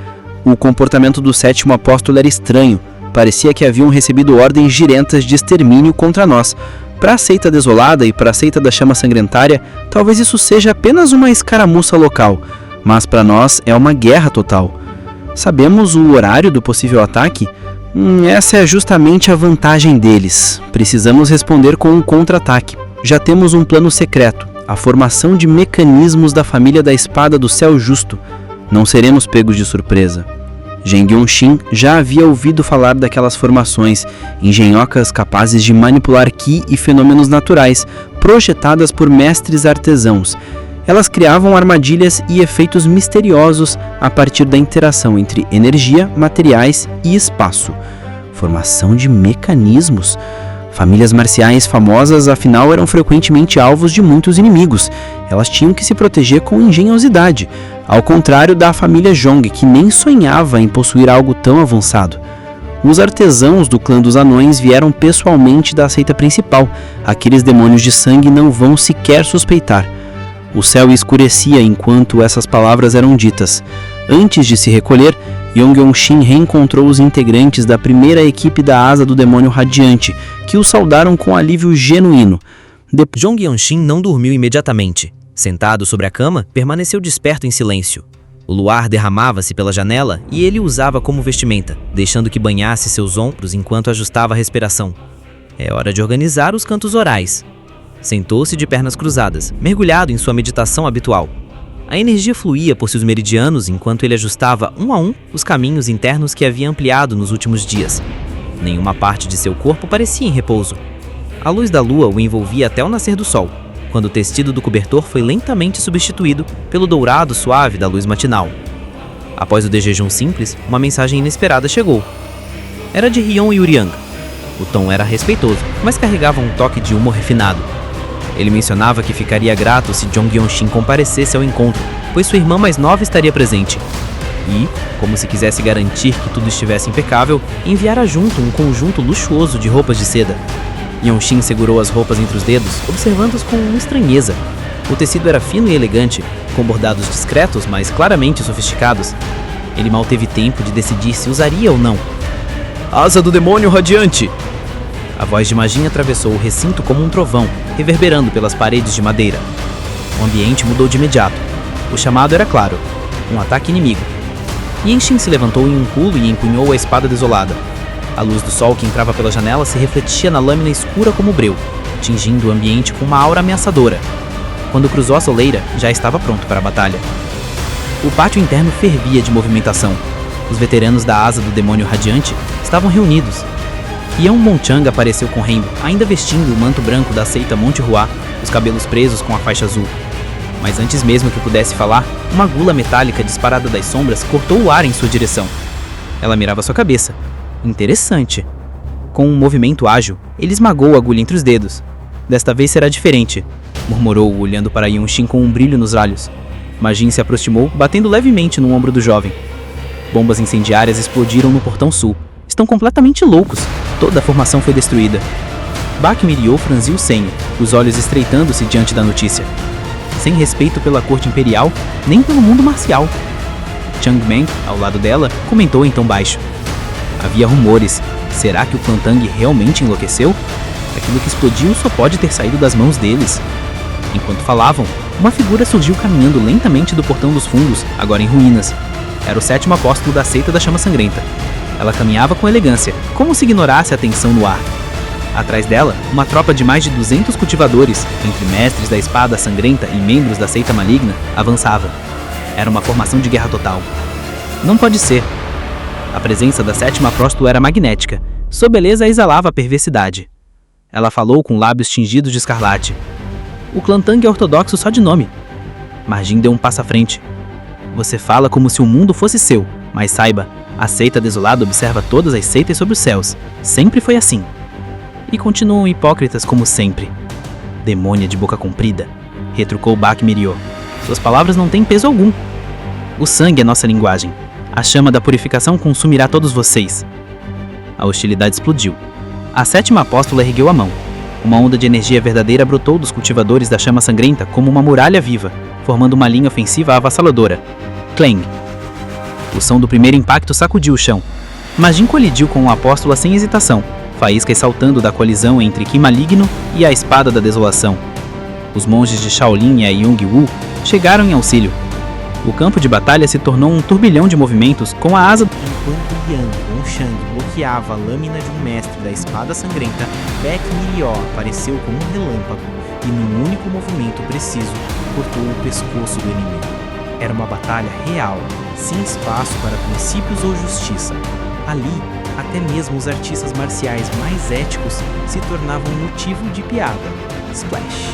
O comportamento do sétimo apóstolo era estranho. Parecia que haviam recebido ordens diretas de extermínio contra nós. Para a seita desolada e para a seita da chama sangrentária, talvez isso seja apenas uma escaramuça local, mas para nós é uma guerra total. Sabemos o horário do possível ataque? Essa é justamente a vantagem deles. Precisamos responder com um contra-ataque. Já temos um plano secreto, a formação de mecanismos da família da Espada do Céu Justo. Não seremos pegos de surpresa. Zheng Yongxin já havia ouvido falar daquelas formações, engenhocas capazes de manipular qi e fenômenos naturais, projetadas por mestres artesãos. Elas criavam armadilhas e efeitos misteriosos a partir da interação entre energia, materiais e espaço. Formação de mecanismos. Famílias marciais famosas, afinal, eram frequentemente alvos de muitos inimigos. Elas tinham que se proteger com engenhosidade, ao contrário da família Zhong, que nem sonhava em possuir algo tão avançado. Os artesãos do clã dos anões vieram pessoalmente da seita principal. Aqueles demônios de sangue não vão sequer suspeitar. O céu escurecia enquanto essas palavras eram ditas. Antes de se recolher, Yong Yongxin reencontrou os integrantes da primeira equipe da Asa do Demônio Radiante, que o saudaram com alívio genuíno. Zhong Yongxin não dormiu imediatamente. Sentado sobre a cama, permaneceu desperto em silêncio. O luar derramava-se pela janela e ele o usava como vestimenta, deixando que banhasse seus ombros enquanto ajustava a respiração. É hora de organizar os cantos orais. Sentou-se de pernas cruzadas, mergulhado em sua meditação habitual. A energia fluía por seus meridianos enquanto ele ajustava um a um os caminhos internos que havia ampliado nos últimos dias. Nenhuma parte de seu corpo parecia em repouso. A luz da lua o envolvia até o nascer do sol, quando o tecido do cobertor foi lentamente substituído pelo dourado suave da luz matinal. Após o desjejum simples, uma mensagem inesperada chegou. Era de Rion Yuriang. O tom era respeitoso, mas carregava um toque de humor refinado. Ele mencionava que ficaria grato se Zhong Yongxin comparecesse ao encontro, pois sua irmã mais nova estaria presente. E, como se quisesse garantir que tudo estivesse impecável, enviara junto um conjunto luxuoso de roupas de seda. Yongxin segurou as roupas entre os dedos, observando-as com estranheza. O tecido era fino e elegante, com bordados discretos, mas claramente sofisticados. Ele mal teve tempo de decidir se usaria ou não. Asa do Demônio Radiante! A voz de Ma Jin atravessou o recinto como um trovão, reverberando pelas paredes de madeira. O ambiente mudou de imediato. O chamado era claro: um ataque inimigo. Yongxin se levantou em um pulo e empunhou a espada desolada. A luz do sol que entrava pela janela se refletia na lâmina escura como breu, tingindo o ambiente com uma aura ameaçadora. Quando cruzou a soleira, já estava pronto para a batalha. O pátio interno fervia de movimentação. Os veteranos da Asa do Demônio Radiante estavam reunidos. Yan Monchang apareceu correndo, ainda vestindo o manto branco da seita Monte Hua, os cabelos presos com a faixa azul. Mas antes mesmo que pudesse falar, uma gula metálica disparada das sombras cortou o ar em sua direção. Ela mirava sua cabeça. Interessante. Com um movimento ágil, ele esmagou a agulha entre os dedos. Desta vez será diferente, murmurou, olhando para Yongxin com um brilho nos olhos. Ma Jin se aproximou, batendo levemente no ombro do jovem. Bombas incendiárias explodiram no portão sul. Estão completamente loucos. Toda a formação foi destruída. Baek Mirió franziu o senho, os olhos estreitando-se diante da notícia. Sem respeito pela corte imperial, nem pelo mundo marcial. Chang Meng, ao lado dela, comentou em tom baixo. Havia rumores. Será que o Klantang realmente enlouqueceu? Aquilo que explodiu só pode ter saído das mãos deles. Enquanto falavam, uma figura surgiu caminhando lentamente do portão dos fundos, agora em ruínas. Era o 7º apóstolo da seita da chama sangrenta. Ela caminhava com elegância, como se ignorasse a tensão no ar. Atrás dela, uma tropa de mais de 200 cultivadores, entre mestres da espada sangrenta e membros da seita maligna, avançava. Era uma formação de guerra total. Não pode ser. A presença da 7ª apóstolo era magnética. Sua beleza exalava a perversidade. Ela falou com lábios tingidos de escarlate. O Klantang é ortodoxo só de nome. Margin deu um passo à frente. Você fala como se o mundo fosse seu, mas saiba, a seita desolada observa todas as seitas sobre os céus. Sempre foi assim. E continuam hipócritas como sempre. Demônia de boca comprida, retrucou Bak Miriô. Suas palavras não têm peso algum. O sangue é nossa linguagem. A chama da purificação consumirá todos vocês. A hostilidade explodiu. A 7ª apóstola ergueu a mão. Uma onda de energia verdadeira brotou dos cultivadores da chama sangrenta como uma muralha viva, formando uma linha ofensiva avassaladora. Clang! O som do primeiro impacto sacudiu o chão. Margin colidiu com o apóstolo sem hesitação, faíscas saltando da colisão entre Ki Maligno e a Espada da Desolação. Os monges de Shaolin e a Yong-Wu chegaram em auxílio. O campo de batalha se tornou um turbilhão de movimentos com a asa... Enquanto Yang Gongshang bloqueava a lâmina de um mestre da Espada Sangrenta, Bak Miriô apareceu como um relâmpago e, num único movimento preciso, cortou o pescoço do inimigo. Era uma batalha real, sem espaço para princípios ou justiça. Ali, até mesmo os artistas marciais mais éticos se tornavam motivo de piada. Splash!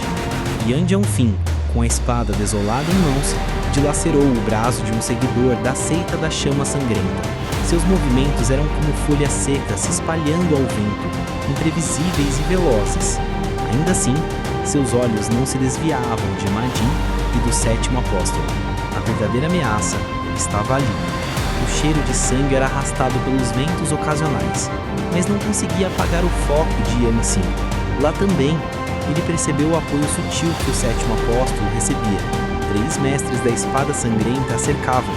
Yan Jianfeng, com a espada desolada em mãos, dilacerou o braço de um seguidor da seita da chama sangrenta. Seus movimentos eram como folhas secas se espalhando ao vento, imprevisíveis e velozes. Ainda assim, seus olhos não se desviavam de Margin e do 7º apóstolo. A verdadeira ameaça estava ali. O cheiro de sangue era arrastado pelos ventos ocasionais, mas não conseguia apagar o foco de Yang Xin. Lá também, ele percebeu o apoio sutil que o 7º apóstolo recebia. 3 mestres da espada sangrenta a cercavam,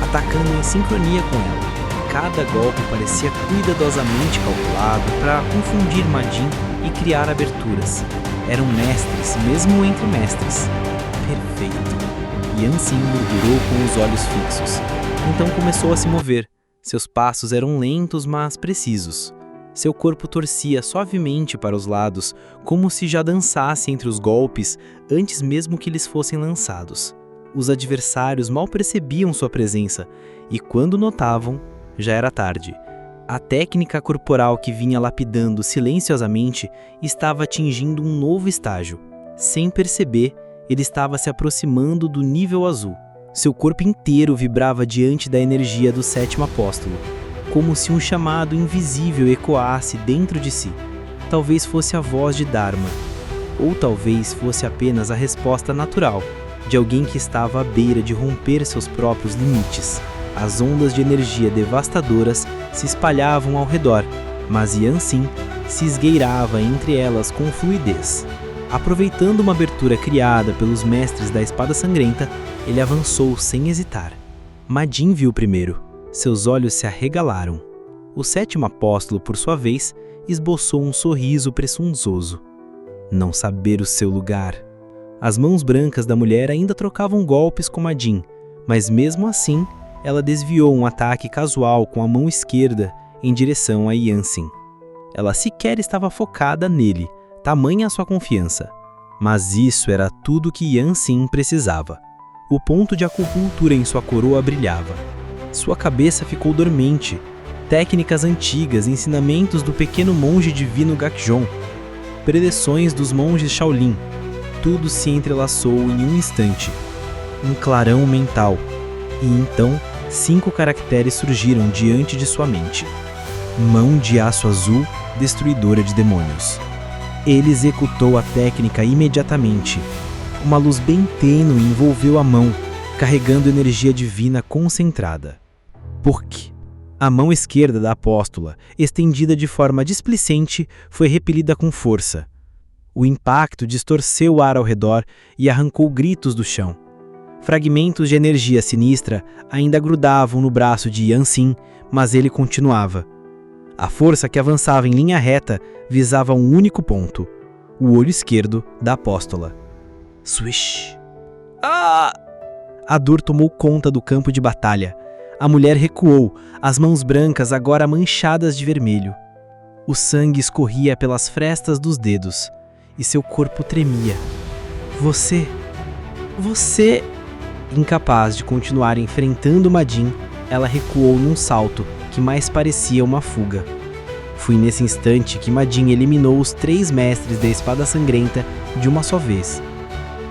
atacando em sincronia com ela. Cada golpe parecia cuidadosamente calculado para confundir Margin e criar aberturas. Eram mestres, mesmo entre mestres. Perfeito. Yan Xin murmurou com os olhos fixos. Então começou a se mover. Seus passos eram lentos, mas precisos. Seu corpo torcia suavemente para os lados, como se já dançasse entre os golpes antes mesmo que lhes fossem lançados. Os adversários mal percebiam sua presença, e quando notavam, já era tarde. A técnica corporal que vinha lapidando silenciosamente estava atingindo um novo estágio. Sem perceber, ele estava se aproximando do nível azul. Seu corpo inteiro vibrava diante da energia do 7º apóstolo, como se um chamado invisível ecoasse dentro de si. Talvez fosse a voz de Dharma, ou talvez fosse apenas a resposta natural de alguém que estava à beira de romper seus próprios limites. As ondas de energia devastadoras se espalhavam ao redor, mas Yan Xin se esgueirava entre elas com fluidez. Aproveitando uma abertura criada pelos mestres da Espada Sangrenta, ele avançou sem hesitar. Margin viu primeiro. Seus olhos se arregalaram. O 7º apóstolo, por sua vez, esboçou um sorriso presunçoso. Não saber o seu lugar. As mãos brancas da mulher ainda trocavam golpes com Margin, mas mesmo assim, ela desviou um ataque casual com a mão esquerda em direção a Yan Xin. Ela sequer estava focada nele, tamanha a sua confiança. Mas isso era tudo que Yan Xin precisava. O ponto de acupuntura em sua coroa brilhava. Sua cabeça ficou dormente. Técnicas antigas, ensinamentos do pequeno monge divino Gakjon, predições dos monges Shaolin, tudo se entrelaçou em um instante. Um clarão mental. E então, 5 caracteres surgiram diante de sua mente. Mão de aço azul, destruidora de demônios. Ele executou a técnica imediatamente. Uma luz bem tênue envolveu a mão, carregando energia divina concentrada. Porque a mão esquerda da apóstola, estendida de forma displicente, foi repelida com força. O impacto distorceu o ar ao redor e arrancou gritos do chão. Fragmentos de energia sinistra ainda grudavam no braço de Yan Xin, mas ele continuava. A força que avançava em linha reta visava um único ponto, o olho esquerdo da apóstola. Swish! Ah! A dor tomou conta do campo de batalha. A mulher recuou, as mãos brancas agora manchadas de vermelho. O sangue escorria pelas frestas dos dedos e seu corpo tremia. Você... Incapaz de continuar enfrentando Madin, ela recuou num salto que mais parecia uma fuga. Foi nesse instante que Madin eliminou os 3 mestres da espada sangrenta de uma só vez.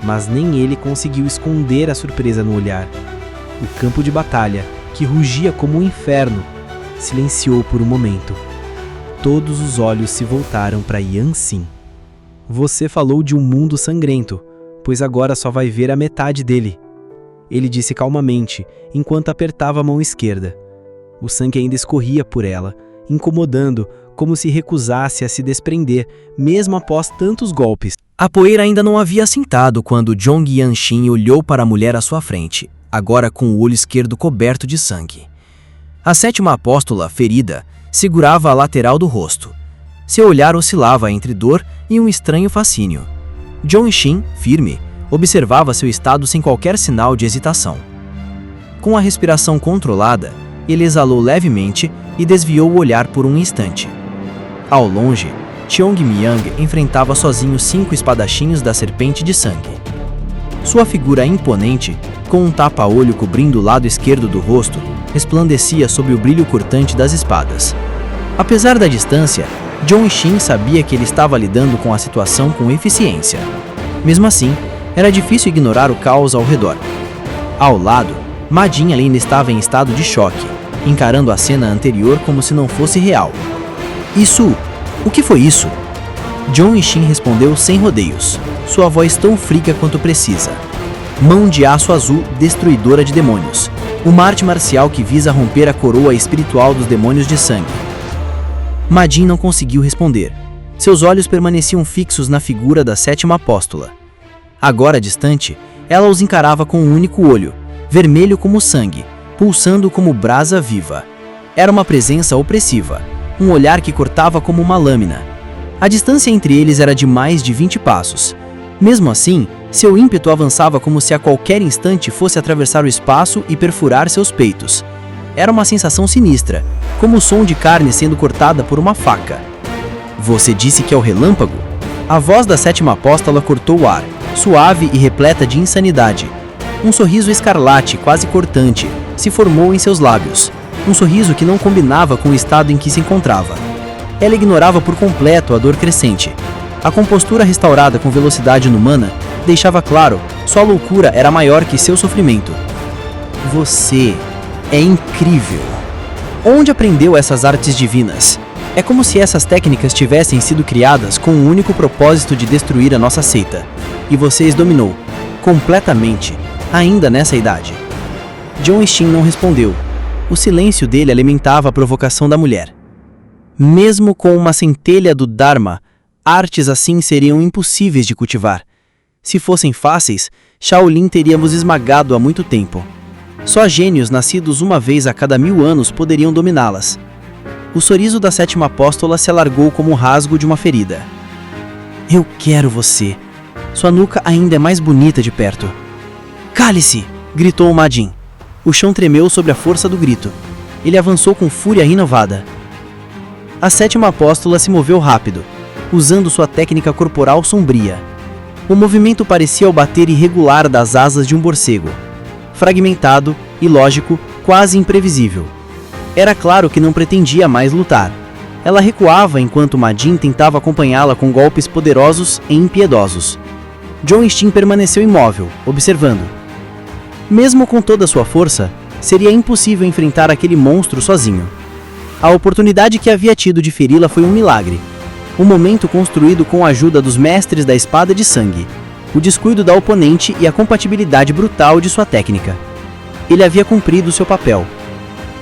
Mas nem ele conseguiu esconder a surpresa no olhar. O campo de batalha, que rugia como um inferno, silenciou por um momento. Todos os olhos se voltaram para Yanxin. Você falou de um mundo sangrento, pois agora só vai ver a metade dele. Ele disse calmamente, enquanto apertava a mão esquerda. O sangue ainda escorria por ela, incomodando, como se recusasse a se desprender, mesmo após tantos golpes. A poeira ainda não havia assentado quando Zhong Yanxin olhou para a mulher à sua frente, agora com o olho esquerdo coberto de sangue. A 7ª apóstola, ferida, segurava a lateral do rosto. Seu olhar oscilava entre dor e um estranho fascínio. Zhong, firme, observava seu estado sem qualquer sinal de hesitação. Com a respiração controlada, ele exalou levemente e desviou o olhar por um instante. Ao longe, Xiong Miang enfrentava sozinho 5 espadachinhos da Serpente de Sangue. Sua figura imponente, com um tapa-olho cobrindo o lado esquerdo do rosto, resplandecia sob o brilho cortante das espadas. Apesar da distância, Zhong sabia que ele estava lidando com a situação com eficiência. Mesmo assim, era difícil ignorar o caos ao redor. Ao lado, Madin ainda estava em estado de choque, encarando a cena anterior como se não fosse real. Isso... O que foi isso? Zhong respondeu sem rodeios, sua voz tão fria quanto precisa. Mão de aço azul destruidora de demônios. Uma arte marcial que visa romper a coroa espiritual dos demônios de sangue. Madin não conseguiu responder. Seus olhos permaneciam fixos na figura da 7ª apóstola. Agora distante, ela os encarava com um único olho, vermelho como sangue, pulsando como brasa viva. Era uma presença opressiva, um olhar que cortava como uma lâmina. A distância entre eles era de mais de 20 passos. Mesmo assim, seu ímpeto avançava como se a qualquer instante fosse atravessar o espaço e perfurar seus peitos. Era uma sensação sinistra, como o som de carne sendo cortada por uma faca. Você disse que é o relâmpago? A voz da 7ª apóstola cortou o ar, suave e repleta de insanidade. Um sorriso escarlate, quase cortante, se formou em seus lábios. Um sorriso que não combinava com o estado em que se encontrava. Ela ignorava por completo a dor crescente. A compostura restaurada com velocidade inumana deixava claro, sua loucura era maior que seu sofrimento. Você é incrível. Onde aprendeu essas artes divinas? É como se essas técnicas tivessem sido criadas com o único propósito de destruir a nossa seita. E você as dominou, completamente, ainda nessa idade. Zhong não respondeu. O silêncio dele alimentava a provocação da mulher. Mesmo com uma centelha do Dharma, artes assim seriam impossíveis de cultivar. Se fossem fáceis, Shaolin teríamos esmagado há muito tempo. Só gênios nascidos uma vez a cada 1000 anos poderiam dominá-las. O sorriso da 7ª apóstola se alargou como o rasgo de uma ferida. Eu quero você. Sua nuca ainda é mais bonita de perto. Cale-se! Gritou Madin. O chão tremeu sob a força do grito. Ele avançou com fúria renovada. A 7ª apóstola se moveu rápido, usando sua técnica corporal sombria. O movimento parecia o bater irregular das asas de um morcego. Fragmentado, ilógico, quase imprevisível. Era claro que não pretendia mais lutar. Ela recuava enquanto Madin tentava acompanhá-la com golpes poderosos e impiedosos. Zhong permaneceu imóvel, observando. Mesmo com toda sua força, seria impossível enfrentar aquele monstro sozinho. A oportunidade que havia tido de feri-la foi um milagre. Um momento construído com a ajuda dos mestres da espada de sangue, o descuido da oponente e a compatibilidade brutal de sua técnica. Ele havia cumprido seu papel.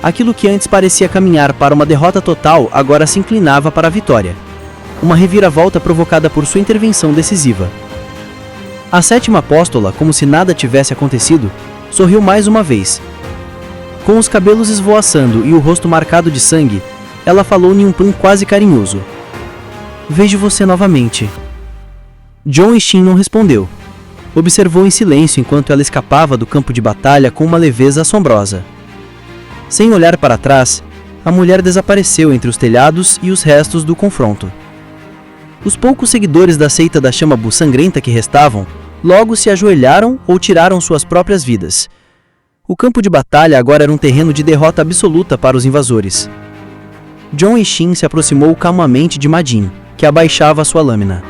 Aquilo que antes parecia caminhar para uma derrota total agora se inclinava para a vitória. Uma reviravolta provocada por sua intervenção decisiva. A 7ª apóstola, como se nada tivesse acontecido, sorriu mais uma vez. Com os cabelos esvoaçando e o rosto marcado de sangue, ela falou em um tom quase carinhoso. Vejo você novamente. Jon Ishin não respondeu. Observou em silêncio enquanto ela escapava do campo de batalha com uma leveza assombrosa. Sem olhar para trás, a mulher desapareceu entre os telhados e os restos do confronto. Os poucos seguidores da seita da chama sangrenta que restavam, logo se ajoelharam ou tiraram suas próprias vidas. O campo de batalha agora era um terreno de derrota absoluta para os invasores. Jon Ishin se aproximou calmamente de Ma Jin, que abaixava sua lâmina.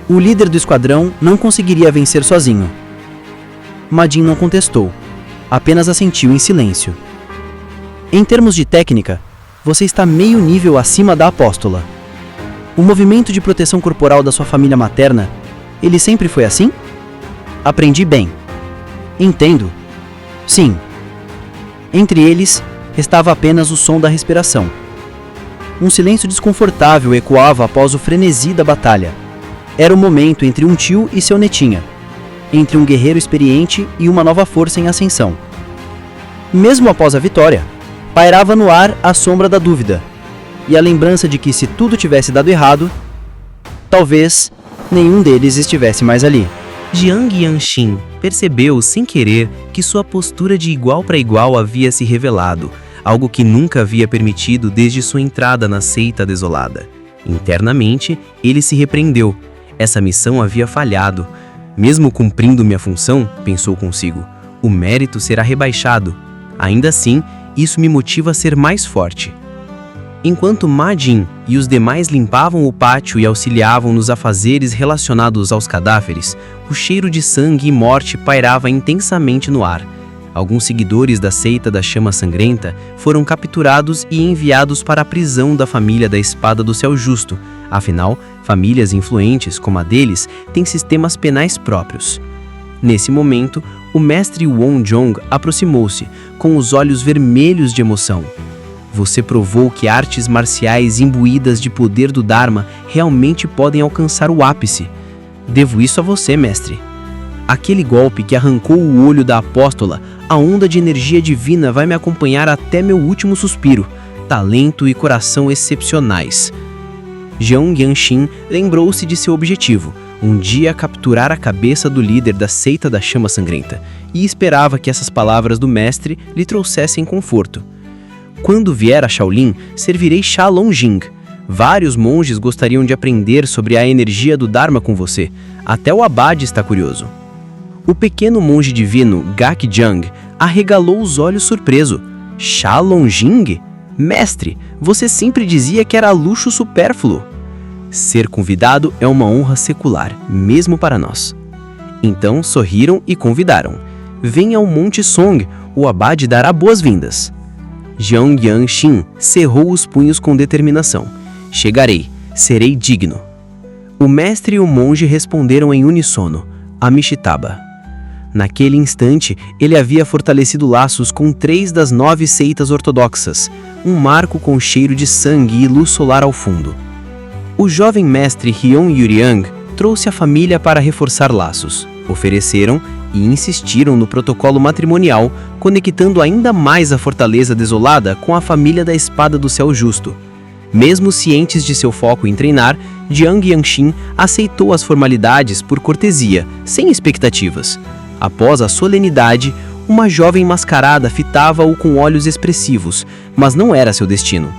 O líder do esquadrão não conseguiria vencer sozinho. Ma Jin não contestou, apenas assentiu em silêncio. Em termos de técnica, você está meio nível acima da apóstola. O movimento de proteção corporal da sua família materna, ele sempre foi assim? Aprendi bem. Entendo. Sim. Entre eles, estava apenas o som da respiração. Um silêncio desconfortável ecoava após o frenesi da batalha. Era o momento entre um tio e seu netinha, entre um guerreiro experiente e uma nova força em ascensão. Mesmo após a vitória, pairava no ar a sombra da dúvida, e a lembrança de que se tudo tivesse dado errado, talvez nenhum deles estivesse mais ali. Jiang Yanshin percebeu sem querer que sua postura de igual para igual havia se revelado, algo que nunca havia permitido desde sua entrada na seita desolada. Internamente, ele se repreendeu. Essa missão havia falhado. Mesmo cumprindo minha função, pensou consigo, o mérito será rebaixado. Ainda assim, isso me motiva a ser mais forte. Enquanto Ma Jin e os demais limpavam o pátio e auxiliavam nos afazeres relacionados aos cadáveres, o cheiro de sangue e morte pairava intensamente no ar. Alguns seguidores da seita da chama sangrenta foram capturados e enviados para a prisão da família da Espada do Céu Justo. Afinal, famílias influentes como a deles têm sistemas penais próprios. Nesse momento, o mestre Won Jong aproximou-se, com os olhos vermelhos de emoção. Você provou que artes marciais imbuídas de poder do Dharma realmente podem alcançar o ápice. Devo isso a você, mestre. Aquele golpe que arrancou o olho da apóstola, a onda de energia divina vai me acompanhar até meu último suspiro. Talento e coração excepcionais. Jon Yanshin lembrou-se de seu objetivo, um dia capturar a cabeça do líder da seita da chama sangrenta, e esperava que essas palavras do mestre lhe trouxessem conforto. Quando vier a Shaolin, servirei Sha Longjing. Vários monges gostariam de aprender sobre a energia do Dharma com você. Até o abade está curioso. O pequeno monge divino, Gak Jang, arregalou os olhos surpreso. Sha Longjing? Mestre, você sempre dizia que era luxo supérfluo. Ser convidado é uma honra secular, mesmo para nós. Então sorriram e convidaram. Venha ao Monte Song, o abade dará boas-vindas. Jiang Yanshin cerrou os punhos com determinação. Chegarei, serei digno. O mestre e o monge responderam em uníssono, Amishtaba. Naquele instante, ele havia fortalecido laços com 3 das 9 seitas ortodoxas, um marco com cheiro de sangue e luz solar ao fundo. O jovem mestre Hyun Yuryang trouxe a família para reforçar laços. Ofereceram e insistiram no protocolo matrimonial, conectando ainda mais a fortaleza desolada com a família da Espada do Céu Justo. Mesmo cientes de seu foco em treinar, Jiang Yanshin aceitou as formalidades por cortesia, sem expectativas. Após a solenidade, uma jovem mascarada fitava-o com olhos expressivos, mas não era seu destino.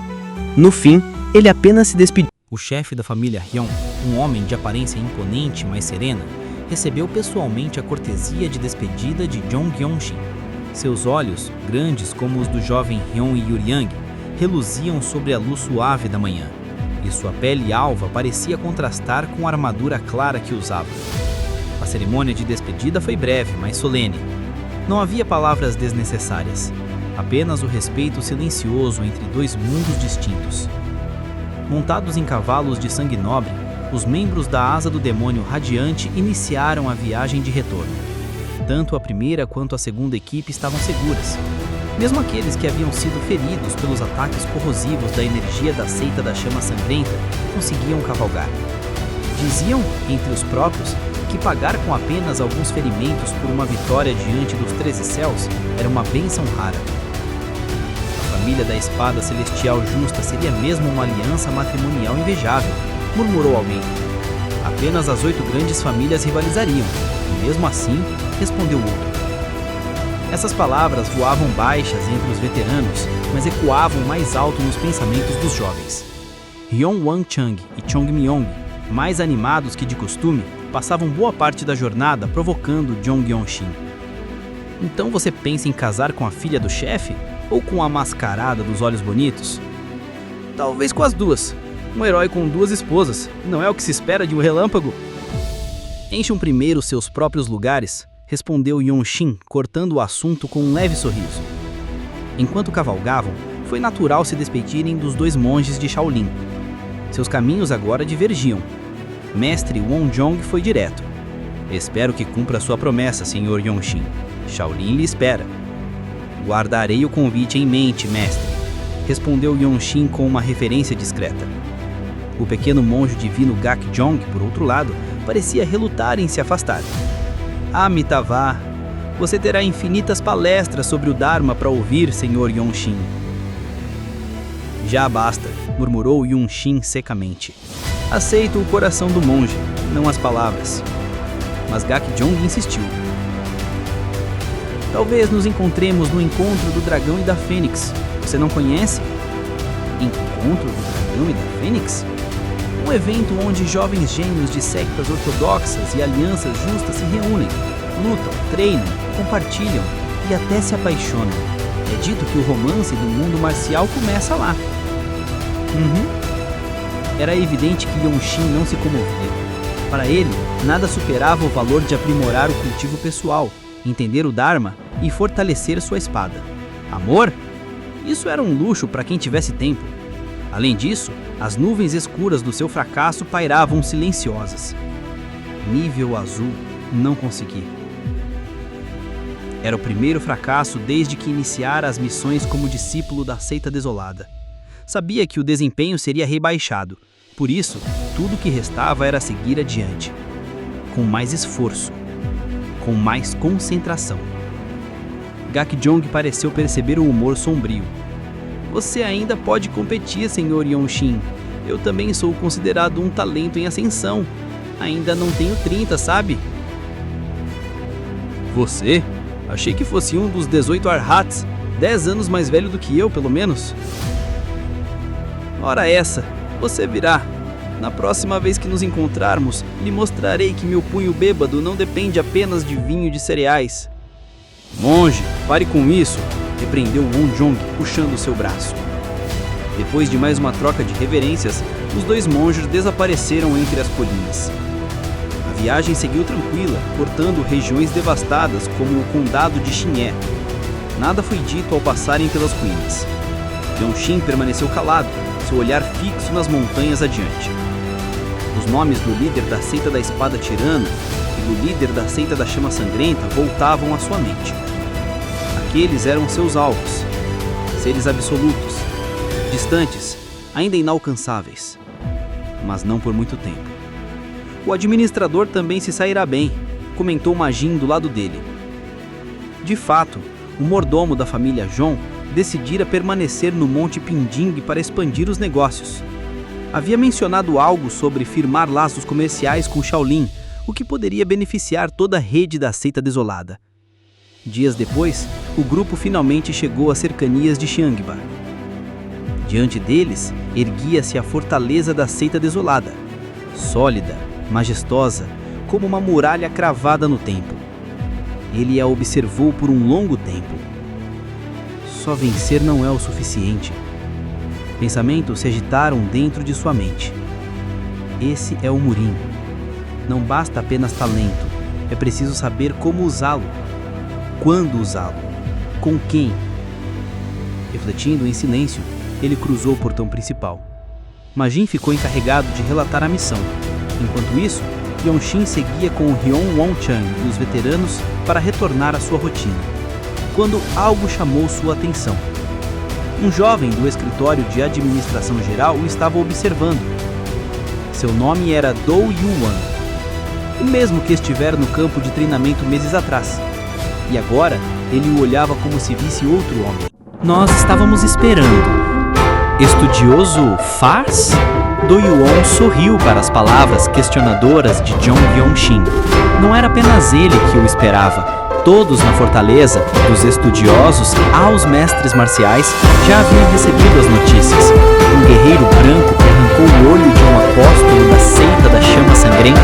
No fim, ele apenas se despediu. O chefe da família Hyun, um homem de aparência imponente, mas serena, recebeu pessoalmente a cortesia de despedida de Jon Yanshin. Seus olhos, grandes como os do jovem Hyun Yuryang, reluziam sobre a luz suave da manhã, e sua pele alva parecia contrastar com a armadura clara que usava. A cerimônia de despedida foi breve, mas solene. Não havia palavras desnecessárias, apenas o respeito silencioso entre 2 mundos distintos. Montados em cavalos de sangue nobre, os membros da Asa do Demônio Radiante iniciaram a viagem de retorno. Tanto a primeira quanto a segunda equipe estavam seguras. Mesmo aqueles que haviam sido feridos pelos ataques corrosivos da energia da seita da chama sangrenta conseguiam cavalgar. Diziam, entre os próprios, que pagar com apenas alguns ferimentos por uma vitória diante dos 13 céus era uma bênção rara. A família da espada celestial justa seria mesmo uma aliança matrimonial invejável, murmurou alguém. Apenas as 8 grandes famílias rivalizariam, e mesmo assim, respondeu outro. Essas palavras voavam baixas entre os veteranos, mas ecoavam mais alto nos pensamentos dos jovens. Hyun Wang Chang e Chong Myong, mais animados que de costume, passavam boa parte da jornada provocando Jong Yeon-shin. Então você pensa em casar com a filha do chefe ou com a mascarada dos olhos bonitos? Talvez com as duas. Um herói com 2 esposas, não é o que se espera de um relâmpago? Encham primeiro seus próprios lugares, respondeu Yeon-shin, cortando o assunto com um leve sorriso. Enquanto cavalgavam, foi natural se despedirem dos 2 monges de Shaolin. Seus caminhos agora divergiam. Mestre Won-jong foi direto. Espero que cumpra sua promessa, Sr. Yeon-shin. Shaolin lhe espera. Guardarei o convite em mente, mestre, respondeu Yeon-shin com uma referência discreta. O pequeno monge divino Gak-jong, por outro lado, parecia relutar em se afastar. Amitabha, você terá infinitas palestras sobre o Dharma para ouvir, Sr. Yeon-shin. Já basta, murmurou Yeon-shin secamente. Aceito o coração do monge, não as palavras. Mas Gak-jong insistiu. Talvez nos encontremos no encontro do dragão e da fênix. Você não conhece? Encontro do dragão e da fênix? Um evento onde jovens gênios de sectas ortodoxas e alianças justas se reúnem, lutam, treinam, compartilham e até se apaixonam. É dito que o romance do mundo marcial começa lá. Era evidente que Yeon-shin não se comovia. Para ele, nada superava o valor de aprimorar o cultivo pessoal, entender o Dharma e fortalecer sua espada. Amor? Isso era um luxo para quem tivesse tempo. Além disso, as nuvens escuras do seu fracasso pairavam silenciosas. Nível azul, não consegui. Era o primeiro fracasso desde que iniciara as missões como discípulo da seita desolada. Sabia que o desempenho seria rebaixado, por isso, tudo o que restava era seguir adiante. Com mais esforço, com mais concentração. Gak-jong pareceu perceber o humor sombrio. Você ainda pode competir, Sr. Yeon-shin. Eu também sou considerado um talento em ascensão. Ainda não tenho 30, sabe? Você? Achei que fosse um dos 18 Arhats, 10 anos mais velho do que eu, pelo menos. Ora essa, você virá. Na próxima vez que nos encontrarmos, lhe mostrarei que meu punho bêbado não depende apenas de vinho de cereais. Monge, pare com isso, repreendeu Won-jong, puxando seu braço. Depois de mais uma troca de reverências, os 2 monges desapareceram entre as colinas. A viagem seguiu tranquila, cortando regiões devastadas como o condado de Xinhé. Nada foi dito ao passarem pelas ruínas. Yeon-shin permaneceu calado, seu olhar fixo nas montanhas adiante. Os nomes do líder da seita da espada tirana e do líder da seita da chama sangrenta voltavam à sua mente. Aqueles eram seus alvos, seres absolutos, distantes, ainda inalcançáveis, mas não por muito tempo. O administrador também se sairá bem, comentou Majin do lado dele. De fato, o mordomo da família Jong decidira permanecer no Monte Pinding para expandir os negócios. Havia mencionado algo sobre firmar laços comerciais com Shaolin, o que poderia beneficiar toda a rede da seita desolada. Dias depois, o grupo finalmente chegou às cercanias de Xiangba. Diante deles, erguia-se a fortaleza da seita desolada, sólida, majestosa, como uma muralha cravada no tempo. Ele a observou por um longo tempo. Só vencer não é o suficiente. Pensamentos se agitaram dentro de sua mente. Esse é o Murim. Não basta apenas talento, é preciso saber como usá-lo. Quando usá-lo? Com quem? Refletindo em silêncio, ele cruzou o portão principal. Majin ficou encarregado de relatar a missão. Enquanto isso, Yeon-shin seguia com o Hyun Won Chang e os veteranos para retornar à sua rotina. Quando algo chamou sua atenção. Um jovem do escritório de administração geral o estava observando. Seu nome era Do Yu-wan, o mesmo que estivera no campo de treinamento meses atrás. E agora, ele o olhava como se visse outro homem. Nós estávamos esperando. Estudioso faz? Do Yuon sorriu para as palavras questionadoras de Jong Yong-shin. Não era apenas ele que o esperava. Todos na fortaleza, dos estudiosos aos mestres marciais, já haviam recebido as notícias. Um guerreiro branco que arrancou o olho de um apóstolo da seita da chama sangrenta.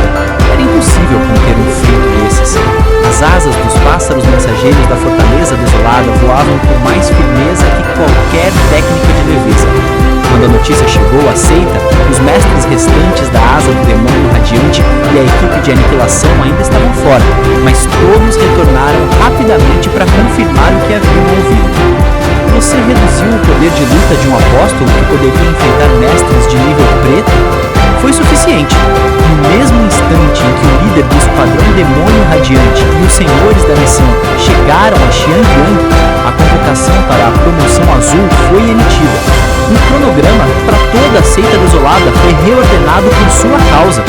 Era impossível conter um feito desses. As asas dos pássaros mensageiros da fortaleza desolada voavam com mais firmeza que qualquer técnica de leveza. Quando a notícia chegou à seita, os mestres restantes da asa do demônio radiante e a equipe de aniquilação ainda estavam fora, mas todos retornaram rapidamente para confirmar o que haviam ouvido. Você reduziu o poder de luta de um apóstolo que poderia enfrentar mestres de nível preto? Foi suficiente. No mesmo instante em que o líder do esquadrão demônio radiante e os senhores da missão chegaram a Xiangyang, a convocação para a promoção azul foi emitida. Um cronograma para toda a seita desolada foi reordenado por sua causa.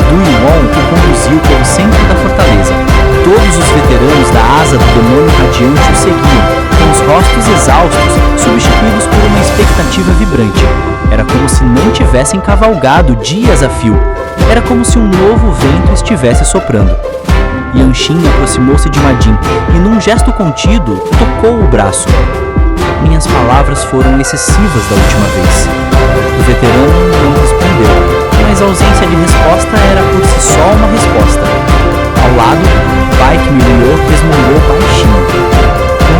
Du Yuon o conduziu pelo centro da fortaleza. Todos os veteranos da asa do demônio radiante o seguiam, com os rostos exaustos, substituídos por uma expectativa vibrante. Era como se não tivessem cavalgado dias a fio. Era como se um novo vento estivesse soprando. Yanshin aproximou-se de Ma Jin e, num gesto contido, tocou o braço. Minhas palavras foram excessivas da última vez. O veterano não respondeu, mas a ausência de resposta era por si só uma resposta. Ao lado, Baek Milyo resmungou baixinho.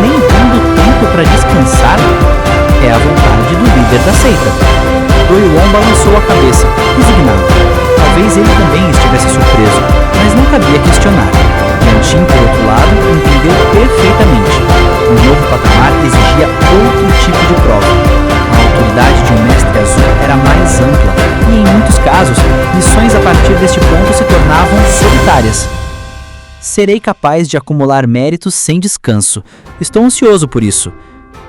Nem dando tempo para descansar? É a vontade do líder da seita. Do Yuon balançou a cabeça, resignado. Talvez ele também estivesse surpreso, mas não cabia questionar. Yanshin, por outro lado, entendeu perfeitamente. Um novo patamar exigia outro tipo de prova. A autoridade de um mestre azul era mais ampla e, em muitos casos, missões a partir deste ponto se tornavam solitárias. Serei capaz de acumular méritos sem descanso. Estou ansioso por isso.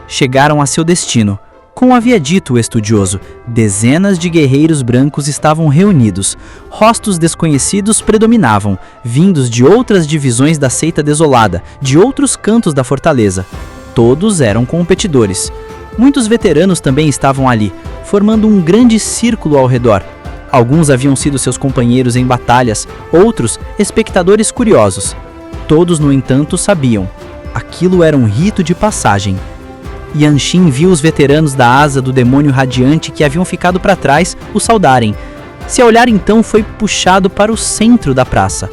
Chegaram a seu destino. Como havia dito o estudioso, dezenas de guerreiros brancos estavam reunidos. Rostos desconhecidos predominavam, vindos de outras divisões da seita desolada, de outros cantos da fortaleza. Todos eram competidores. Muitos veteranos também estavam ali, formando um grande círculo ao redor. Alguns haviam sido seus companheiros em batalhas, outros espectadores curiosos. Todos, no entanto, sabiam. Aquilo era um rito de passagem. Yanshin viu os veteranos da asa do demônio radiante que haviam ficado para trás o saudarem. Seu olhar então foi puxado para o centro da praça.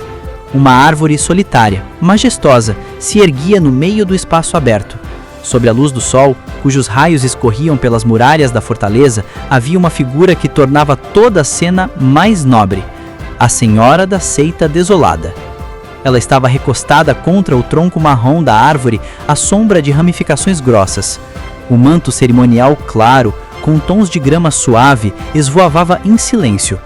Uma árvore solitária, majestosa, se erguia no meio do espaço aberto. Sob a luz do sol, cujos raios escorriam pelas muralhas da fortaleza, havia uma figura que tornava toda a cena mais nobre. A Senhora da Seita Desolada. Ela estava recostada contra o tronco marrom da árvore, à sombra de ramificações grossas. O manto cerimonial claro, com tons de grama suave, esvoavava em silêncio.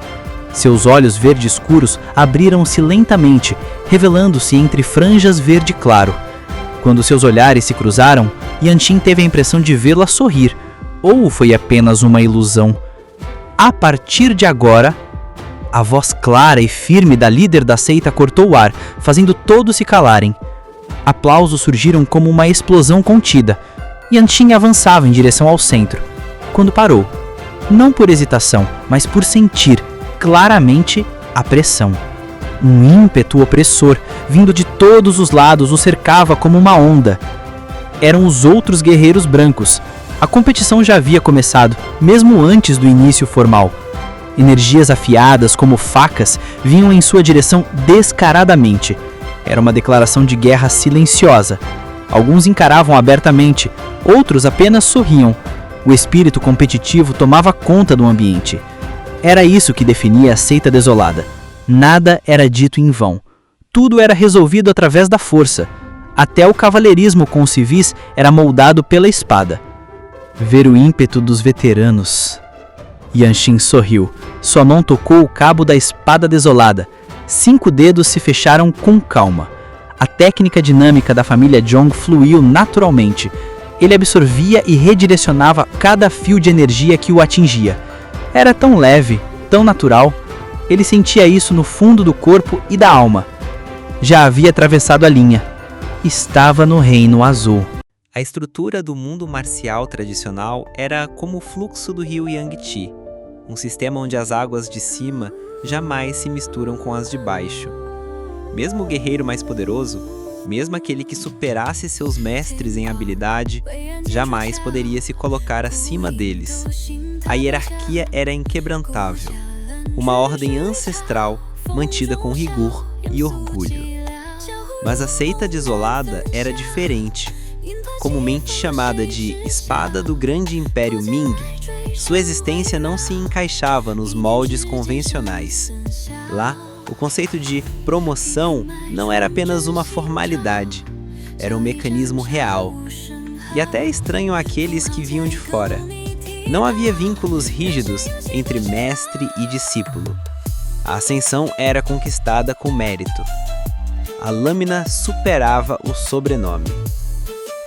Seus olhos verde escuros abriram-se lentamente, revelando-se entre franjas verde claro. Quando seus olhares se cruzaram, Yanshin teve a impressão de vê-la sorrir. Ou foi apenas uma ilusão? A partir de agora... A voz clara e firme da líder da seita cortou o ar, fazendo todos se calarem. Aplausos surgiram como uma explosão contida. Yanshin avançava em direção ao centro, quando parou. Não por hesitação, mas por sentir, claramente, a pressão. Um ímpeto opressor, vindo de todos os lados, o cercava como uma onda. Eram os outros guerreiros brancos. A competição já havia começado, mesmo antes do início formal. Energias afiadas, como facas, vinham em sua direção descaradamente. Era uma declaração de guerra silenciosa. Alguns encaravam abertamente, outros apenas sorriam. O espírito competitivo tomava conta do ambiente. Era isso que definia a seita desolada. Nada era dito em vão. Tudo era resolvido através da força. Até o cavaleirismo com os civis era moldado pela espada. Ver o ímpeto dos veteranos... Yanshin sorriu. Sua mão tocou o cabo da espada desolada. 5 dedos se fecharam com calma. A técnica dinâmica da família Jong fluiu naturalmente. Ele absorvia e redirecionava cada fio de energia que o atingia. Era tão leve, tão natural. Ele sentia isso no fundo do corpo e da alma. Já havia atravessado a linha. Estava no Reino Azul. A A estrutura do mundo marcial tradicional era como o fluxo do rio Yangtze, um sistema onde as águas de cima jamais se misturam com as de baixo. Mesmo o guerreiro mais poderoso, mesmo aquele que superasse seus mestres em habilidade, jamais poderia se colocar acima deles. A hierarquia era inquebrantável, uma ordem ancestral mantida com rigor e orgulho. Mas a seita desolada era diferente. Comumente chamada de Espada do Grande Império Ming, sua existência não se encaixava nos moldes convencionais. Lá, o conceito de promoção não era apenas uma formalidade, era um mecanismo real. E até estranho àqueles que vinham de fora. Não havia vínculos rígidos entre mestre e discípulo. A ascensão era conquistada com mérito. A lâmina superava o sobrenome.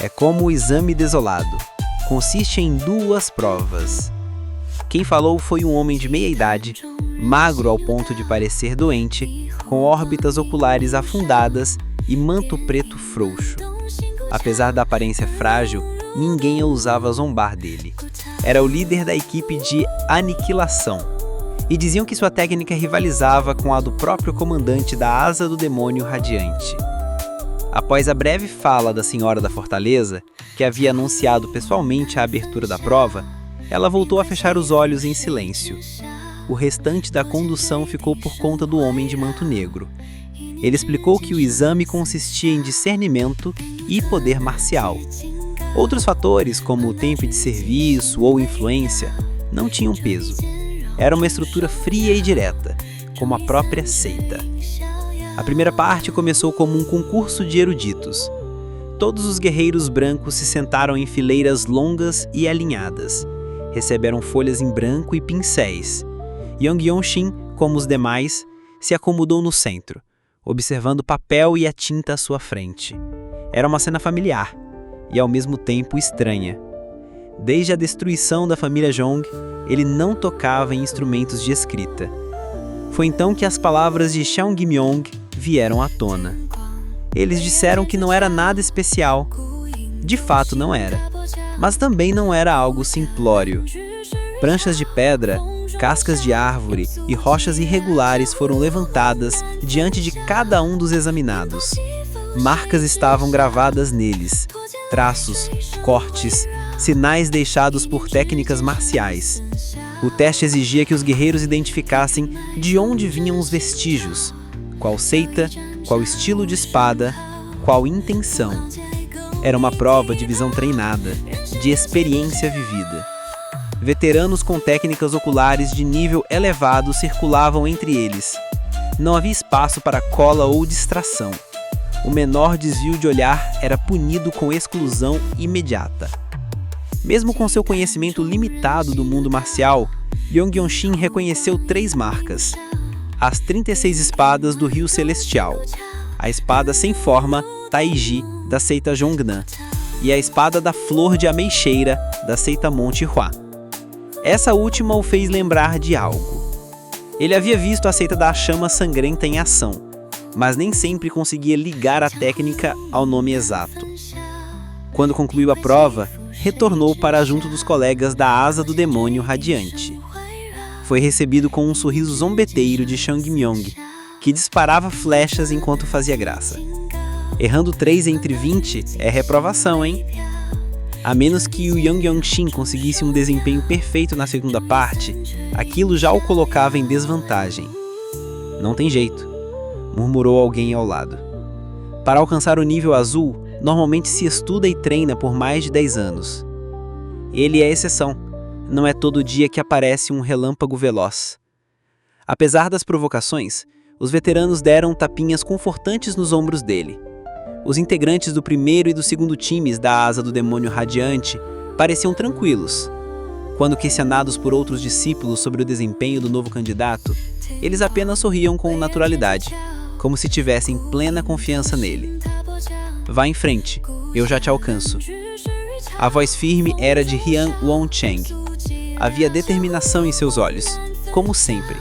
É como o exame desolado. Consiste em 2 provas. Quem falou foi um homem de meia idade, magro ao ponto de parecer doente, com órbitas oculares afundadas e manto preto frouxo. Apesar da aparência frágil, ninguém ousava zombar dele. Era o líder da equipe de aniquilação, e diziam que sua técnica rivalizava com a do próprio comandante da Asa do Demônio Radiante. Após a breve fala da Senhora da Fortaleza, que havia anunciado pessoalmente a abertura da prova, ela voltou a fechar os olhos em silêncio. O restante da condução ficou por conta do homem de manto negro. Ele explicou que o exame consistia em discernimento e poder marcial. Outros fatores, como o tempo de serviço ou influência, não tinham peso. Era uma estrutura fria e direta, como a própria seita. A primeira parte começou como um concurso de eruditos. Todos os guerreiros brancos se sentaram em fileiras longas e alinhadas. Receberam folhas em branco e pincéis. Yang Yongxin, como os demais, se acomodou no centro, observando o papel e a tinta à sua frente. Era uma cena familiar e, ao mesmo tempo, estranha. Desde a destruição da família Zhong, ele não tocava em instrumentos de escrita. Foi então que as palavras de Xiao Guimyong vieram à tona. Eles disseram que não era nada especial. De fato não era, mas também não era algo simplório. Pranchas de pedra, cascas de árvore e rochas irregulares foram levantadas diante de cada um dos examinados. Marcas estavam gravadas neles, traços, cortes, sinais deixados por técnicas marciais. O teste exigia que os guerreiros identificassem de onde vinham os vestígios, qual seita, qual estilo de espada, qual intenção. Era uma prova de visão treinada, de experiência vivida. Veteranos com técnicas oculares de nível elevado circulavam entre eles. Não havia espaço para cola ou distração. O menor desvio de olhar era punido com exclusão imediata. Mesmo com seu conhecimento limitado do mundo marcial, Yang Yongxin reconheceu 3 marcas. As 36 espadas do Rio Celestial, a espada sem forma Taiji, da seita Zhongnan, e a espada da Flor de Ameixeira, da seita Monte Hua. Essa última o fez lembrar de algo. Ele havia visto a seita da Chama Sangrenta em ação, mas nem sempre conseguia ligar a técnica ao nome exato. Quando concluiu a prova, retornou para junto dos colegas da Asa do Demônio Radiante. Foi recebido com um sorriso zombeteiro de Xiao Guimyong, que disparava flechas enquanto fazia graça. Errando 3 entre 20 é reprovação, hein? A menos que o Yang Yongxin conseguisse um desempenho perfeito na segunda parte, aquilo já o colocava em desvantagem. Não tem jeito, murmurou alguém ao lado. Para alcançar o nível azul, normalmente se estuda e treina por mais de 10 anos. Ele é exceção. Não é todo dia que aparece um relâmpago veloz. Apesar das provocações, os veteranos deram tapinhas confortantes nos ombros dele. Os integrantes do primeiro e do segundo times da Asa do Demônio Radiante pareciam tranquilos. Quando questionados por outros discípulos sobre o desempenho do novo candidato, eles apenas sorriam com naturalidade, como se tivessem plena confiança nele. Vá em frente, eu já te alcanço. A voz firme era de Hian Woncheng. Havia determinação em seus olhos, como sempre,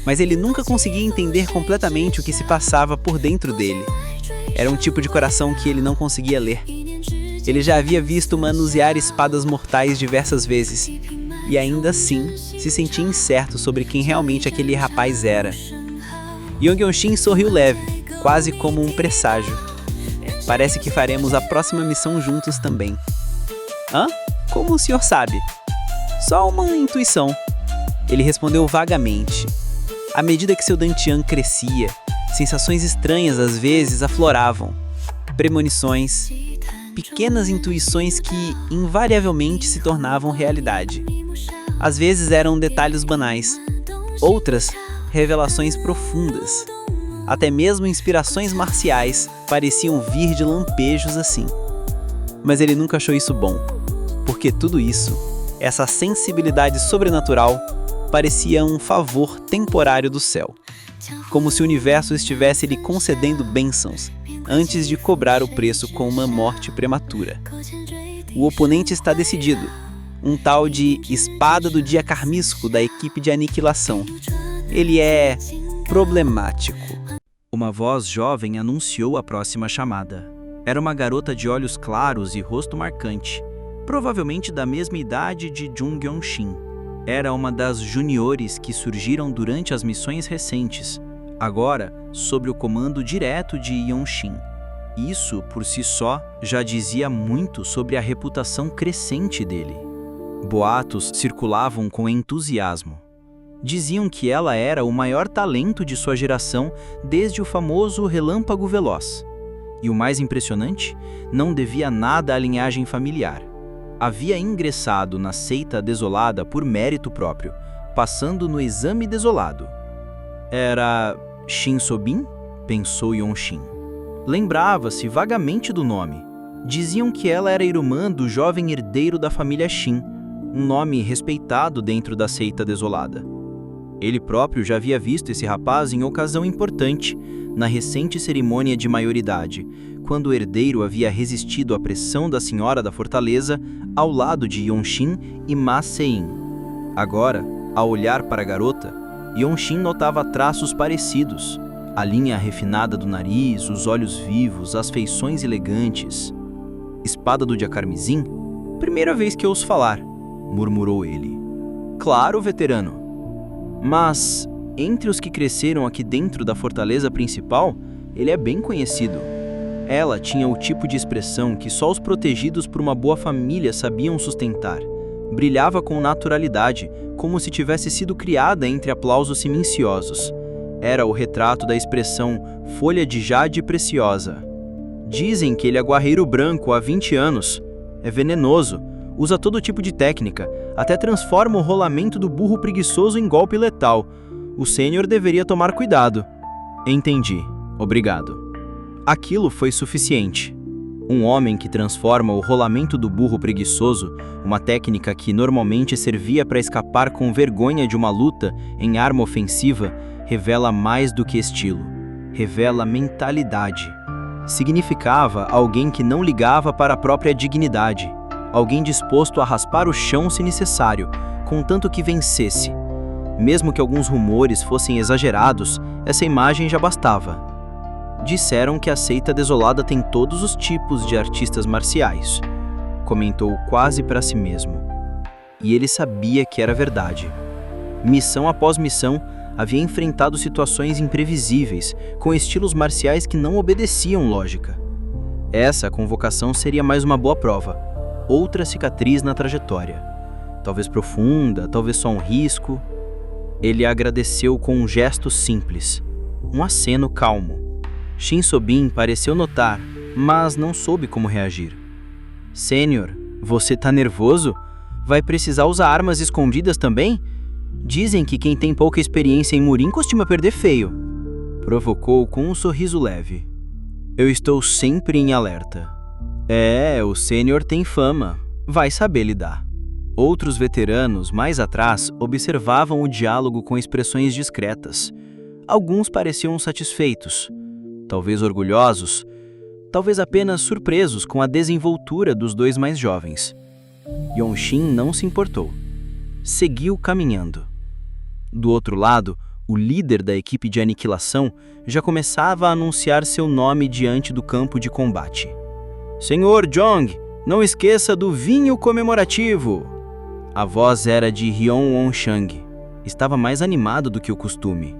mas ele nunca conseguia entender completamente o que se passava por dentro dele. Era um tipo de coração que ele não conseguia ler. Ele já havia visto manusear espadas mortais diversas vezes, e ainda assim se sentia incerto sobre quem realmente aquele rapaz era. Yong Yong-shin sorriu leve, quase como um presságio. Parece que faremos a próxima missão juntos também. Hã? Como o senhor sabe? Só uma intuição. Ele respondeu vagamente. À medida que seu dantian crescia, sensações estranhas às vezes afloravam. Premonições, pequenas intuições que invariavelmente se tornavam realidade. Às vezes eram detalhes banais, outras revelações profundas. Até mesmo inspirações marciais pareciam vir de lampejos assim. Mas ele nunca achou isso bom, porque tudo isso, essa sensibilidade sobrenatural, parecia um favor temporário do céu, como se o universo estivesse lhe concedendo bênçãos antes de cobrar o preço com uma morte prematura. O oponente está decidido, um tal de Espada do Dia Carmísco da equipe de aniquilação. Ele é problemático. Uma voz jovem anunciou a próxima chamada. Era uma garota de olhos claros e rosto marcante, provavelmente da mesma idade de Jung Yong-shin. Era uma das juniores que surgiram durante as missões recentes, agora sob o comando direto de Yong-shin. Isso, por si só, já dizia muito sobre a reputação crescente dele. Boatos circulavam com entusiasmo. Diziam que ela era o maior talento de sua geração desde o famoso Relâmpago Veloz. E o mais impressionante, não devia nada à linhagem familiar. Havia ingressado na seita desolada por mérito próprio, passando no exame desolado. Era Shin So-bin? Pensou Yong-shin. Lembrava-se vagamente do nome. Diziam que ela era irmã do jovem herdeiro da família Shin, um nome respeitado dentro da seita desolada. Ele próprio já havia visto esse rapaz em ocasião importante, na recente cerimônia de maioridade, quando o herdeiro havia resistido à pressão da Senhora da Fortaleza ao lado de Yong-shin e Ma Se-in. Agora, ao olhar para a garota, Yong-shin notava traços parecidos. A linha refinada do nariz, os olhos vivos, as feições elegantes. Espada do Dia Carmesim? Primeira vez que ouço falar, murmurou ele. Claro, veterano. Mas, entre os que cresceram aqui dentro da fortaleza principal, ele é bem conhecido. Ela tinha o tipo de expressão que só os protegidos por uma boa família sabiam sustentar. Brilhava com naturalidade, como se tivesse sido criada entre aplausos silenciosos. Era o retrato da expressão folha de jade preciosa. Dizem que ele é guerreiro branco há 20 anos. É venenoso, usa todo tipo de técnica, até transforma o rolamento do burro preguiçoso em golpe letal. O sênior deveria tomar cuidado. Entendi. Obrigado. Aquilo foi suficiente. Um homem que transforma o rolamento do burro preguiçoso, uma técnica que normalmente servia para escapar com vergonha de uma luta, em arma ofensiva, revela mais do que estilo. Revela mentalidade. Significava alguém que não ligava para a própria dignidade. Alguém disposto a raspar o chão se necessário, contanto que vencesse. Mesmo que alguns rumores fossem exagerados, essa imagem já bastava. Disseram que a seita desolada tem todos os tipos de artistas marciais, comentou quase para si mesmo. E ele sabia que era verdade. Missão após missão, havia enfrentado situações imprevisíveis, com estilos marciais que não obedeciam lógica. Essa convocação seria mais uma boa prova, outra cicatriz na trajetória. Talvez profunda, talvez só um risco. Ele agradeceu com um gesto simples, um aceno calmo. Shin So-bin pareceu notar, mas não soube como reagir. Sênior, você tá nervoso? Vai precisar usar armas escondidas também? Dizem que quem tem pouca experiência em murim costuma perder feio. Provocou com um sorriso leve. Eu estou sempre em alerta. O sênior tem fama. Vai saber lidar. Outros veteranos, mais atrás, observavam o diálogo com expressões discretas. Alguns pareciam satisfeitos. Talvez orgulhosos, talvez apenas surpresos com a desenvoltura dos dois mais jovens. Yong-shin não se importou. Seguiu caminhando. Do outro lado, o líder da equipe de aniquilação já começava a anunciar seu nome diante do campo de combate. Senhor Jong, Não esqueça do vinho comemorativo! A voz era de Hyun Won-chang. Estava mais animado do que o costume.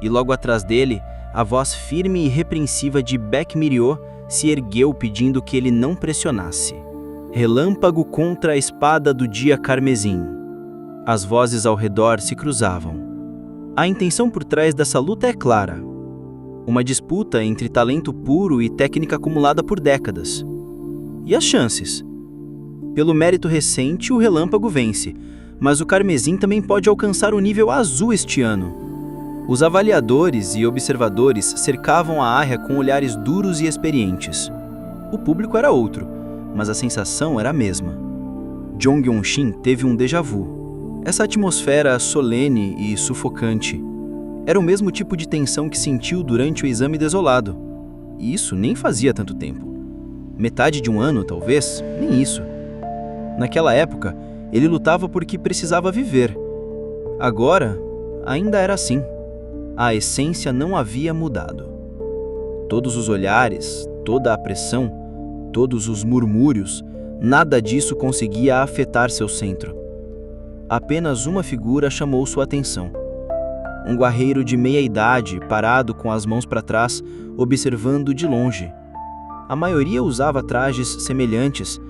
E logo atrás dele, a voz firme e repreensiva de Baek Mi-ryo se ergueu pedindo que ele não pressionasse. Relâmpago contra a espada do dia carmesim. As vozes ao redor se cruzavam. A intenção por trás dessa luta é clara. Uma disputa entre talento puro e técnica acumulada por décadas. E as chances? Pelo mérito recente, o relâmpago vence, mas o carmesim também pode alcançar o nível azul este ano. Os avaliadores e observadores cercavam a área com olhares duros e experientes. O público era outro, mas a sensação era a mesma. Jong Yeon-shin teve um déjà vu. Essa atmosfera solene e sufocante era o mesmo tipo de tensão que sentiu durante o exame desolado. E isso nem fazia tanto tempo. Metade de um ano, talvez, nem isso. Naquela época, ele lutava porque precisava viver. Agora, ainda era assim. A essência não havia mudado. Todos os olhares, toda a pressão, todos os murmúrios, nada disso conseguia afetar seu centro. Apenas uma figura chamou sua atenção. Um guerreiro de meia-idade, parado com as mãos para trás, observando de longe. A maioria usava trajes semelhantes,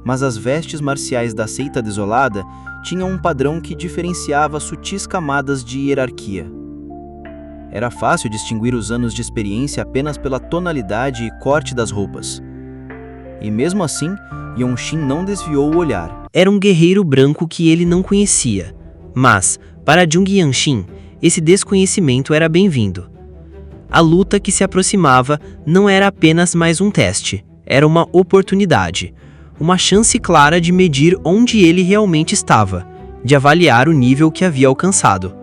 mas as vestes marciais da seita desolada tinham um padrão que diferenciava sutis camadas de hierarquia. Era fácil distinguir os anos de experiência apenas pela tonalidade e corte das roupas. E mesmo assim, Yeon-shin não desviou o olhar. Era um guerreiro branco que ele não conhecia, mas, para Jong Yeon-shin, esse desconhecimento era bem-vindo. A luta que se aproximava não era apenas mais um teste, era uma oportunidade, uma chance clara de medir onde ele realmente estava, de avaliar o nível que havia alcançado.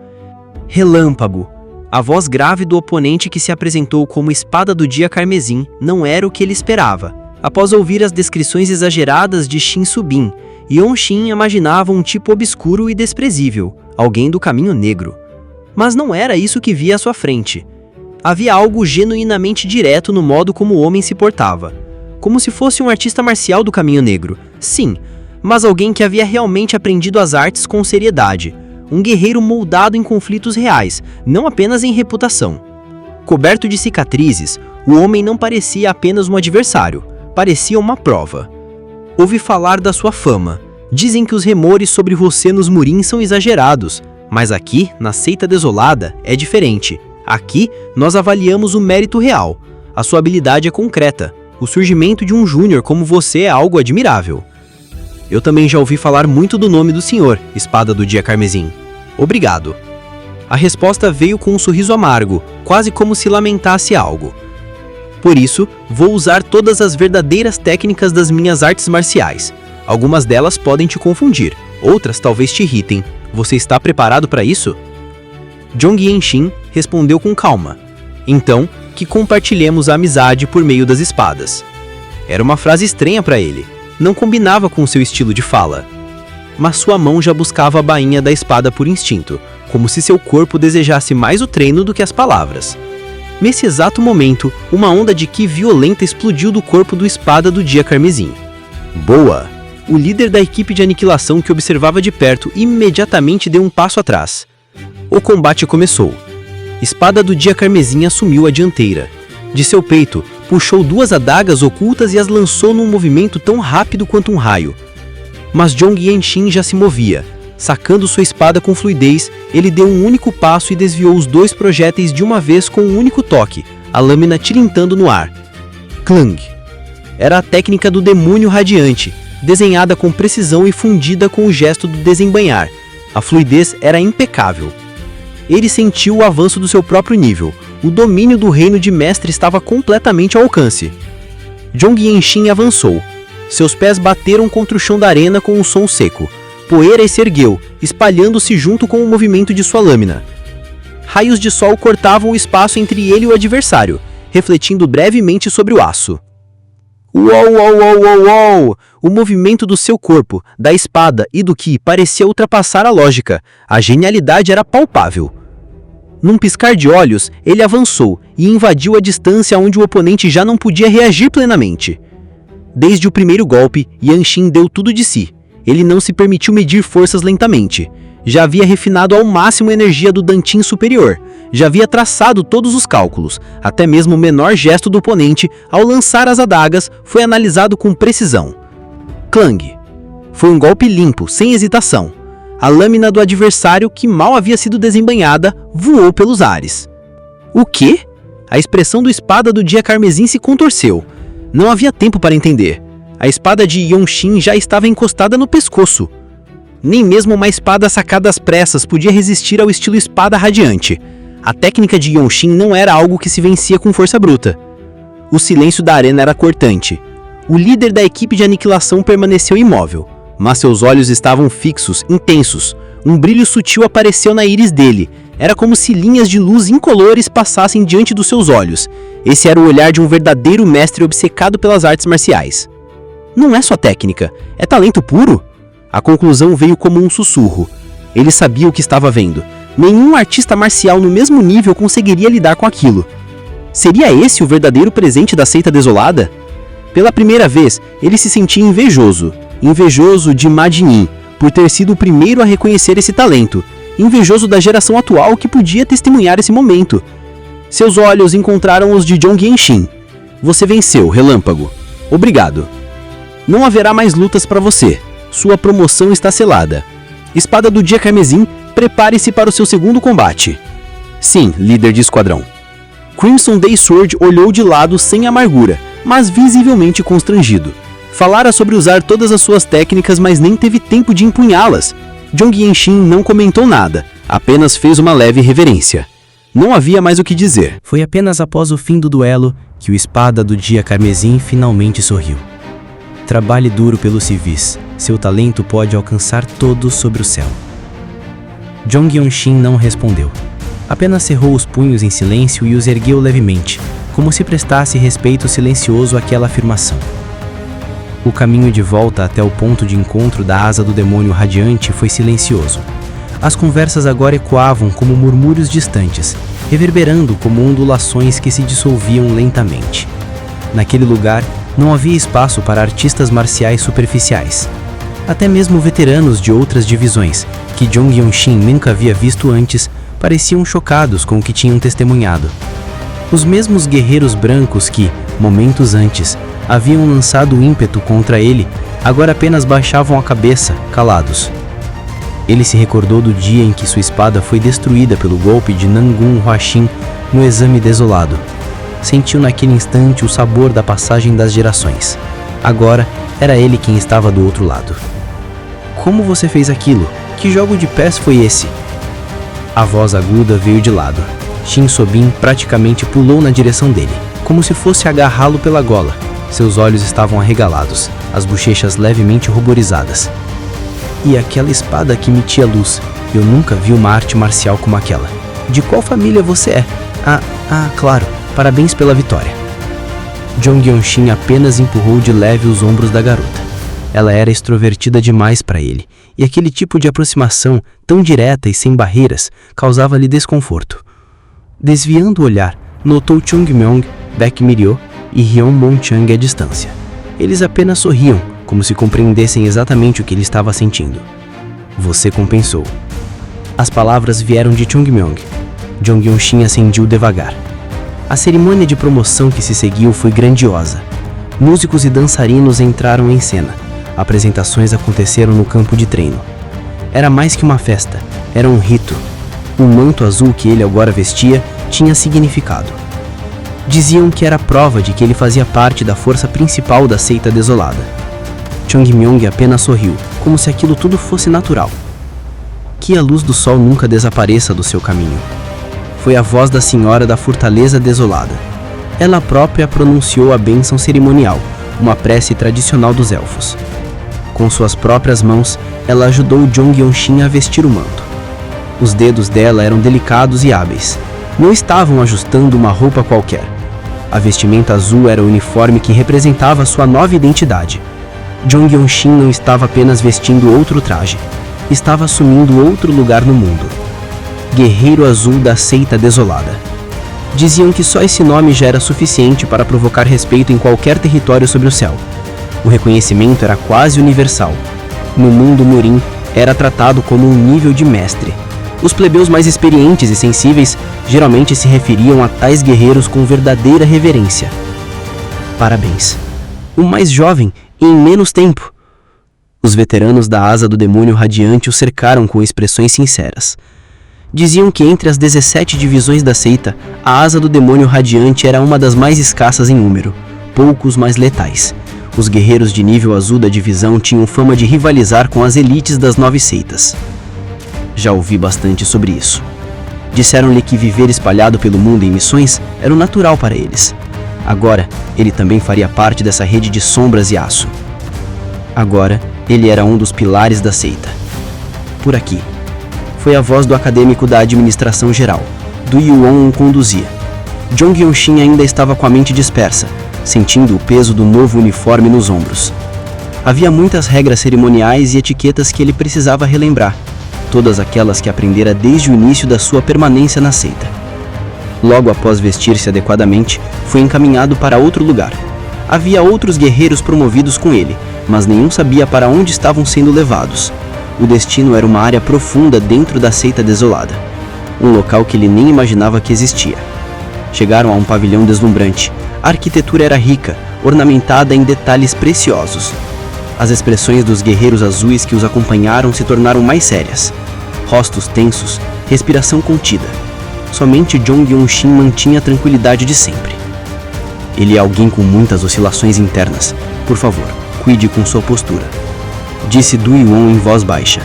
Relâmpago. A voz grave do oponente que se apresentou como espada do dia carmesim não era o que ele esperava. Após ouvir as descrições exageradas de Shin Su-bin, Yeon-shin imaginava um tipo obscuro e desprezível, alguém do caminho negro. Mas não era isso que via à sua frente. Havia algo genuinamente direto no modo como o homem se portava. Como se fosse um artista marcial do caminho negro. Sim, mas alguém que havia realmente aprendido as artes com seriedade. Um guerreiro moldado em conflitos reais, não apenas em reputação. Coberto de cicatrizes, o homem não parecia apenas um adversário, parecia uma prova. Ouvi falar da sua fama. Dizem que os rumores sobre você nos Murins são exagerados, mas aqui, na Seita Desolada, é diferente. Aqui, nós avaliamos o mérito real. A sua habilidade é concreta. O surgimento de um júnior como você é algo admirável. Eu também já ouvi falar muito do nome do senhor, Espada do Dia Carmesim. Obrigado. A resposta veio com um sorriso amargo, quase como se lamentasse algo. Por isso, vou usar todas as verdadeiras técnicas das minhas artes marciais. Algumas delas podem te confundir, outras talvez te irritem. Você está preparado para isso? Jong Yeon-shin respondeu com calma. Então, que compartilhemos a amizade por meio das espadas. Era uma frase estranha para ele. Não combinava com seu estilo de fala. Mas sua mão já buscava a bainha da espada por instinto, como se seu corpo desejasse mais o treino do que as palavras. Nesse exato momento, uma onda de ki violenta explodiu do corpo do Espada do Dia Carmesim. Boa! O líder da equipe de aniquilação que observava de perto imediatamente deu um passo atrás. O combate começou. Espada do Dia Carmesim assumiu a dianteira. De seu peito, puxou duas adagas ocultas e as lançou num movimento tão rápido quanto um raio. Mas Jong Yeon-shin já se movia. Sacando sua espada com fluidez, ele deu um único passo e desviou os dois projéteis de uma vez com um único toque, a lâmina tilintando no ar. Clang! Era a técnica do demônio radiante, desenhada com precisão e fundida com o gesto do desembainhar. A fluidez era impecável. Ele sentiu o avanço do seu próprio nível. O domínio do reino de mestre estava completamente ao alcance. Jong Yeon-shin avançou. Seus pés bateram contra o chão da arena com um som seco. Poeira se ergueu, espalhando-se junto com o movimento de sua lâmina. Raios de sol cortavam o espaço entre ele e o adversário, refletindo brevemente sobre o aço. Uou, uou, uou, uou, uou! O movimento do seu corpo, da espada e do ki parecia ultrapassar a lógica. A genialidade era palpável. Num piscar de olhos, ele avançou e invadiu a distância onde o oponente já não podia reagir plenamente. Desde o primeiro golpe, Yanshin deu tudo de si. Ele não se permitiu medir forças lentamente. Já havia refinado ao máximo a energia do Dantin superior. Já havia traçado todos os cálculos. Até mesmo o menor gesto do oponente, ao lançar as adagas, foi analisado com precisão. Clang. Foi um golpe limpo, sem hesitação. A lâmina do adversário, que mal havia sido desembainhada, voou pelos ares. O quê? A expressão do espada do dia carmesim se contorceu. Não havia tempo para entender. A espada de Yanshin já estava encostada no pescoço. Nem mesmo uma espada sacada às pressas podia resistir ao estilo espada radiante. A técnica de Yanshin não era algo que se vencia com força bruta. O silêncio da arena era cortante. O líder da equipe de aniquilação permaneceu imóvel, mas seus olhos estavam fixos, intensos. Um brilho sutil apareceu na íris dele. Era como se linhas de luz incolores passassem diante dos seus olhos. Esse era o olhar de um verdadeiro mestre obcecado pelas artes marciais. Não é só técnica, é talento puro. A conclusão veio como um sussurro. Ele sabia o que estava vendo. Nenhum artista marcial no mesmo nível conseguiria lidar com aquilo. Seria esse o verdadeiro presente da seita desolada? Pela primeira vez, ele se sentia invejoso. Invejoso de Madinin, por ter sido o primeiro a reconhecer esse talento. Invejoso da geração atual que podia testemunhar esse momento. Seus olhos encontraram os de Zhong Yanshin. Você venceu, Relâmpago. Obrigado. Não haverá mais lutas para você. Sua promoção está selada. Espada do dia carmesim, prepare-se para o seu segundo combate. Sim, líder de esquadrão. Crimson Day Sword olhou de lado sem amargura, mas visivelmente constrangido. Falara sobre usar todas as suas técnicas, mas nem teve tempo de empunhá-las. Zhong Yanshin não comentou nada, apenas fez uma leve reverência. Não havia mais o que dizer. Foi apenas após o fim do duelo que o espada do dia carmesim finalmente sorriu. Trabalhe duro pelos civis. Seu talento pode alcançar todos sobre o céu. Zhong Yanshin não respondeu. Apenas cerrou os punhos em silêncio e os ergueu levemente, como se prestasse respeito silencioso àquela afirmação. O caminho de volta até o ponto de encontro da asa do demônio radiante foi silencioso. As conversas agora ecoavam como murmúrios distantes, reverberando como ondulações que se dissolviam lentamente. Naquele lugar, não havia espaço para artistas marciais superficiais. Até mesmo veteranos de outras divisões, que Zhong Yanshin nunca havia visto antes, pareciam chocados com o que tinham testemunhado. Os mesmos guerreiros brancos que, momentos antes, haviam lançado ímpeto contra ele, agora apenas baixavam a cabeça, calados. Ele se recordou do dia em que sua espada foi destruída pelo golpe de Nangun Huaxin no exame desolado. Sentiu naquele instante o sabor da passagem das gerações. Agora, era ele quem estava do outro lado. Como você fez aquilo? Que jogo de pés foi esse? A voz aguda veio de lado. Shin Sobin praticamente pulou na direção dele, como se fosse agarrá-lo pela gola. Seus olhos estavam arregalados, as bochechas levemente ruborizadas. E aquela espada que emitia luz. Eu nunca vi uma arte marcial como aquela. De qual família você é? Claro. Parabéns pela vitória. Zhong Yanshin apenas empurrou de leve os ombros da garota. Ela era extrovertida demais para ele, e aquele tipo de aproximação, tão direta e sem barreiras, causava-lhe desconforto. Desviando o olhar, notou Chung Myong, Baek Miryo e Hyun Monchang à distância. Eles apenas sorriam, como se compreendessem exatamente o que ele estava sentindo. Você compensou. As palavras vieram de Chung Myong. Zhong Yanshin ascendiu devagar. A cerimônia de promoção que se seguiu foi grandiosa. Músicos e dançarinos entraram em cena. Apresentações aconteceram no campo de treino. Era mais que uma festa, era um rito. O manto azul que ele agora vestia tinha significado. Diziam que era prova de que ele fazia parte da força principal da seita desolada. Chung Myong apenas sorriu, como se aquilo tudo fosse natural. Que a luz do sol nunca desapareça do seu caminho. Foi a voz da Senhora da Fortaleza Desolada. Ela própria pronunciou a bênção cerimonial, uma prece tradicional dos elfos. Com suas próprias mãos, ela ajudou Zhong Yanshin a vestir o manto. Os dedos dela eram delicados e hábeis. Não estavam ajustando uma roupa qualquer. A vestimenta azul era o uniforme que representava sua nova identidade. Zhong Yanshin não estava apenas vestindo outro traje. Estava assumindo outro lugar no mundo. Guerreiro Azul da Seita Desolada. Diziam que só esse nome já era suficiente para provocar respeito em qualquer território sobre o céu. O reconhecimento era quase universal. No mundo Murim, era tratado como um nível de mestre. Os plebeus mais experientes e sensíveis geralmente se referiam a tais guerreiros com verdadeira reverência. Parabéns. O mais jovem e em menos tempo. Os veteranos da Asa do Demônio Radiante o cercaram com expressões sinceras. Diziam que entre as 17 divisões da seita, a Asa do Demônio Radiante era uma das mais escassas em número, poucos mais letais. Os guerreiros de nível azul da divisão tinham fama de rivalizar com as elites das 9 seitas. Já ouvi bastante sobre isso. Disseram-lhe que viver espalhado pelo mundo em missões era o natural para eles. Agora, ele também faria parte dessa rede de sombras e aço. Agora, ele era um dos pilares da seita. Por aqui. Foi a voz do acadêmico da administração geral. Du Yuan o conduzia. Jong Yonshin ainda estava com a mente dispersa, sentindo o peso do novo uniforme nos ombros. Havia muitas regras cerimoniais e etiquetas que ele precisava relembrar, todas aquelas que aprendera desde o início da sua permanência na seita. Logo após vestir-se adequadamente, foi encaminhado para outro lugar. Havia outros guerreiros promovidos com ele, mas nenhum sabia para onde estavam sendo levados. O destino era uma área profunda dentro da seita desolada, um local que ele nem imaginava que existia. Chegaram a um pavilhão deslumbrante. A arquitetura era rica, ornamentada em detalhes preciosos. As expressões dos guerreiros azuis que os acompanharam se tornaram mais sérias. Rostos tensos, respiração contida. Somente Jong Yonshin mantinha a tranquilidade de sempre. Ele é alguém com muitas oscilações internas. Por favor, cuide com sua postura, disse Du Yuan em voz baixa.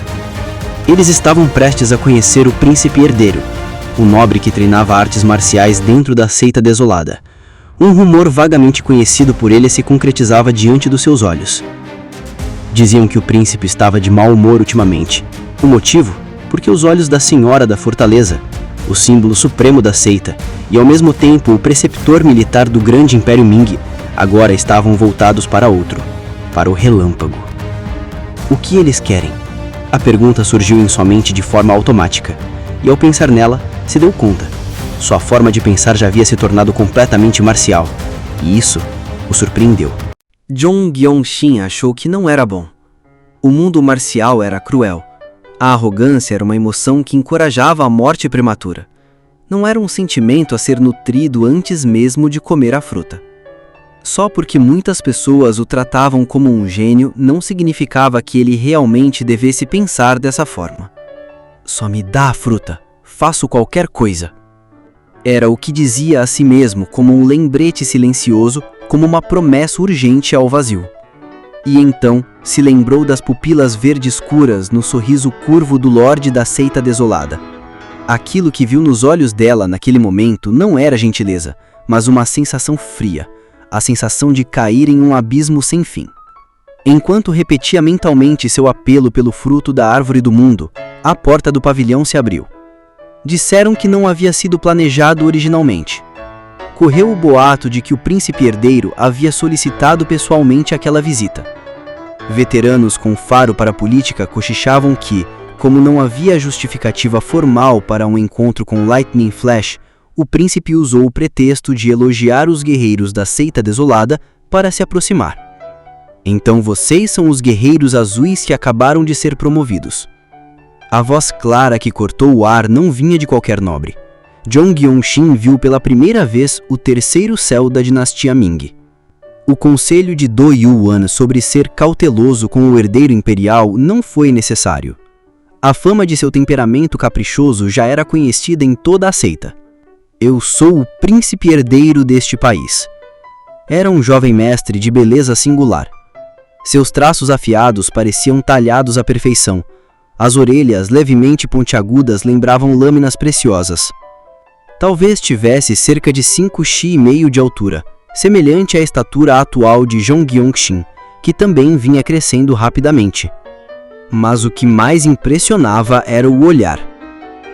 Eles estavam prestes a conhecer o príncipe herdeiro, o nobre que treinava artes marciais dentro da seita desolada. Um rumor vagamente conhecido por ele se concretizava diante dos seus olhos. Diziam que o príncipe estava de mau humor ultimamente. O motivo? Porque os olhos da Senhora da Fortaleza, o símbolo supremo da seita, e ao mesmo tempo o preceptor militar do grande Império Ming, agora estavam voltados para outro, para o Relâmpago. O que eles querem? A pergunta surgiu em sua mente de forma automática, e ao pensar nela, se deu conta. Sua forma de pensar já havia se tornado completamente marcial, e isso o surpreendeu. Jong Yonshin achou que não era bom. O mundo marcial era cruel. A arrogância era uma emoção que encorajava a morte prematura. Não era um sentimento a ser nutrido antes mesmo de comer a fruta. Só porque muitas pessoas o tratavam como um gênio não significava que ele realmente devesse pensar dessa forma. Só me dá a fruta, faço qualquer coisa. Era o que dizia a si mesmo como um lembrete silencioso, como uma promessa urgente ao vazio. E então se lembrou das pupilas verde escuras no sorriso curvo do Lorde da seita desolada. Aquilo que viu nos olhos dela naquele momento não era gentileza, mas uma sensação fria, a sensação de cair em um abismo sem fim. Enquanto repetia mentalmente seu apelo pelo fruto da árvore do mundo, a porta do pavilhão se abriu. Disseram que não havia sido planejado originalmente. Correu o boato de que o príncipe herdeiro havia solicitado pessoalmente aquela visita. Veteranos com faro para a política cochichavam que, como não havia justificativa formal para um encontro com Lightning Flash, o príncipe usou o pretexto de elogiar os guerreiros da seita desolada para se aproximar. Então vocês são os guerreiros azuis que acabaram de ser promovidos. A voz clara que cortou o ar não vinha de qualquer nobre. Jong Yonshin viu pela primeira vez o terceiro céu da dinastia Ming. O conselho de Du Yuan sobre ser cauteloso com o herdeiro imperial não foi necessário. A fama de seu temperamento caprichoso já era conhecida em toda a seita. Eu sou o príncipe herdeiro deste país. Era um jovem mestre de beleza singular. Seus traços afiados pareciam talhados à perfeição. As orelhas levemente pontiagudas lembravam lâminas preciosas. Talvez tivesse cerca de 5 chi e meio de altura, semelhante à estatura atual de Jong Yonshin, que também vinha crescendo rapidamente. Mas o que mais impressionava era o olhar.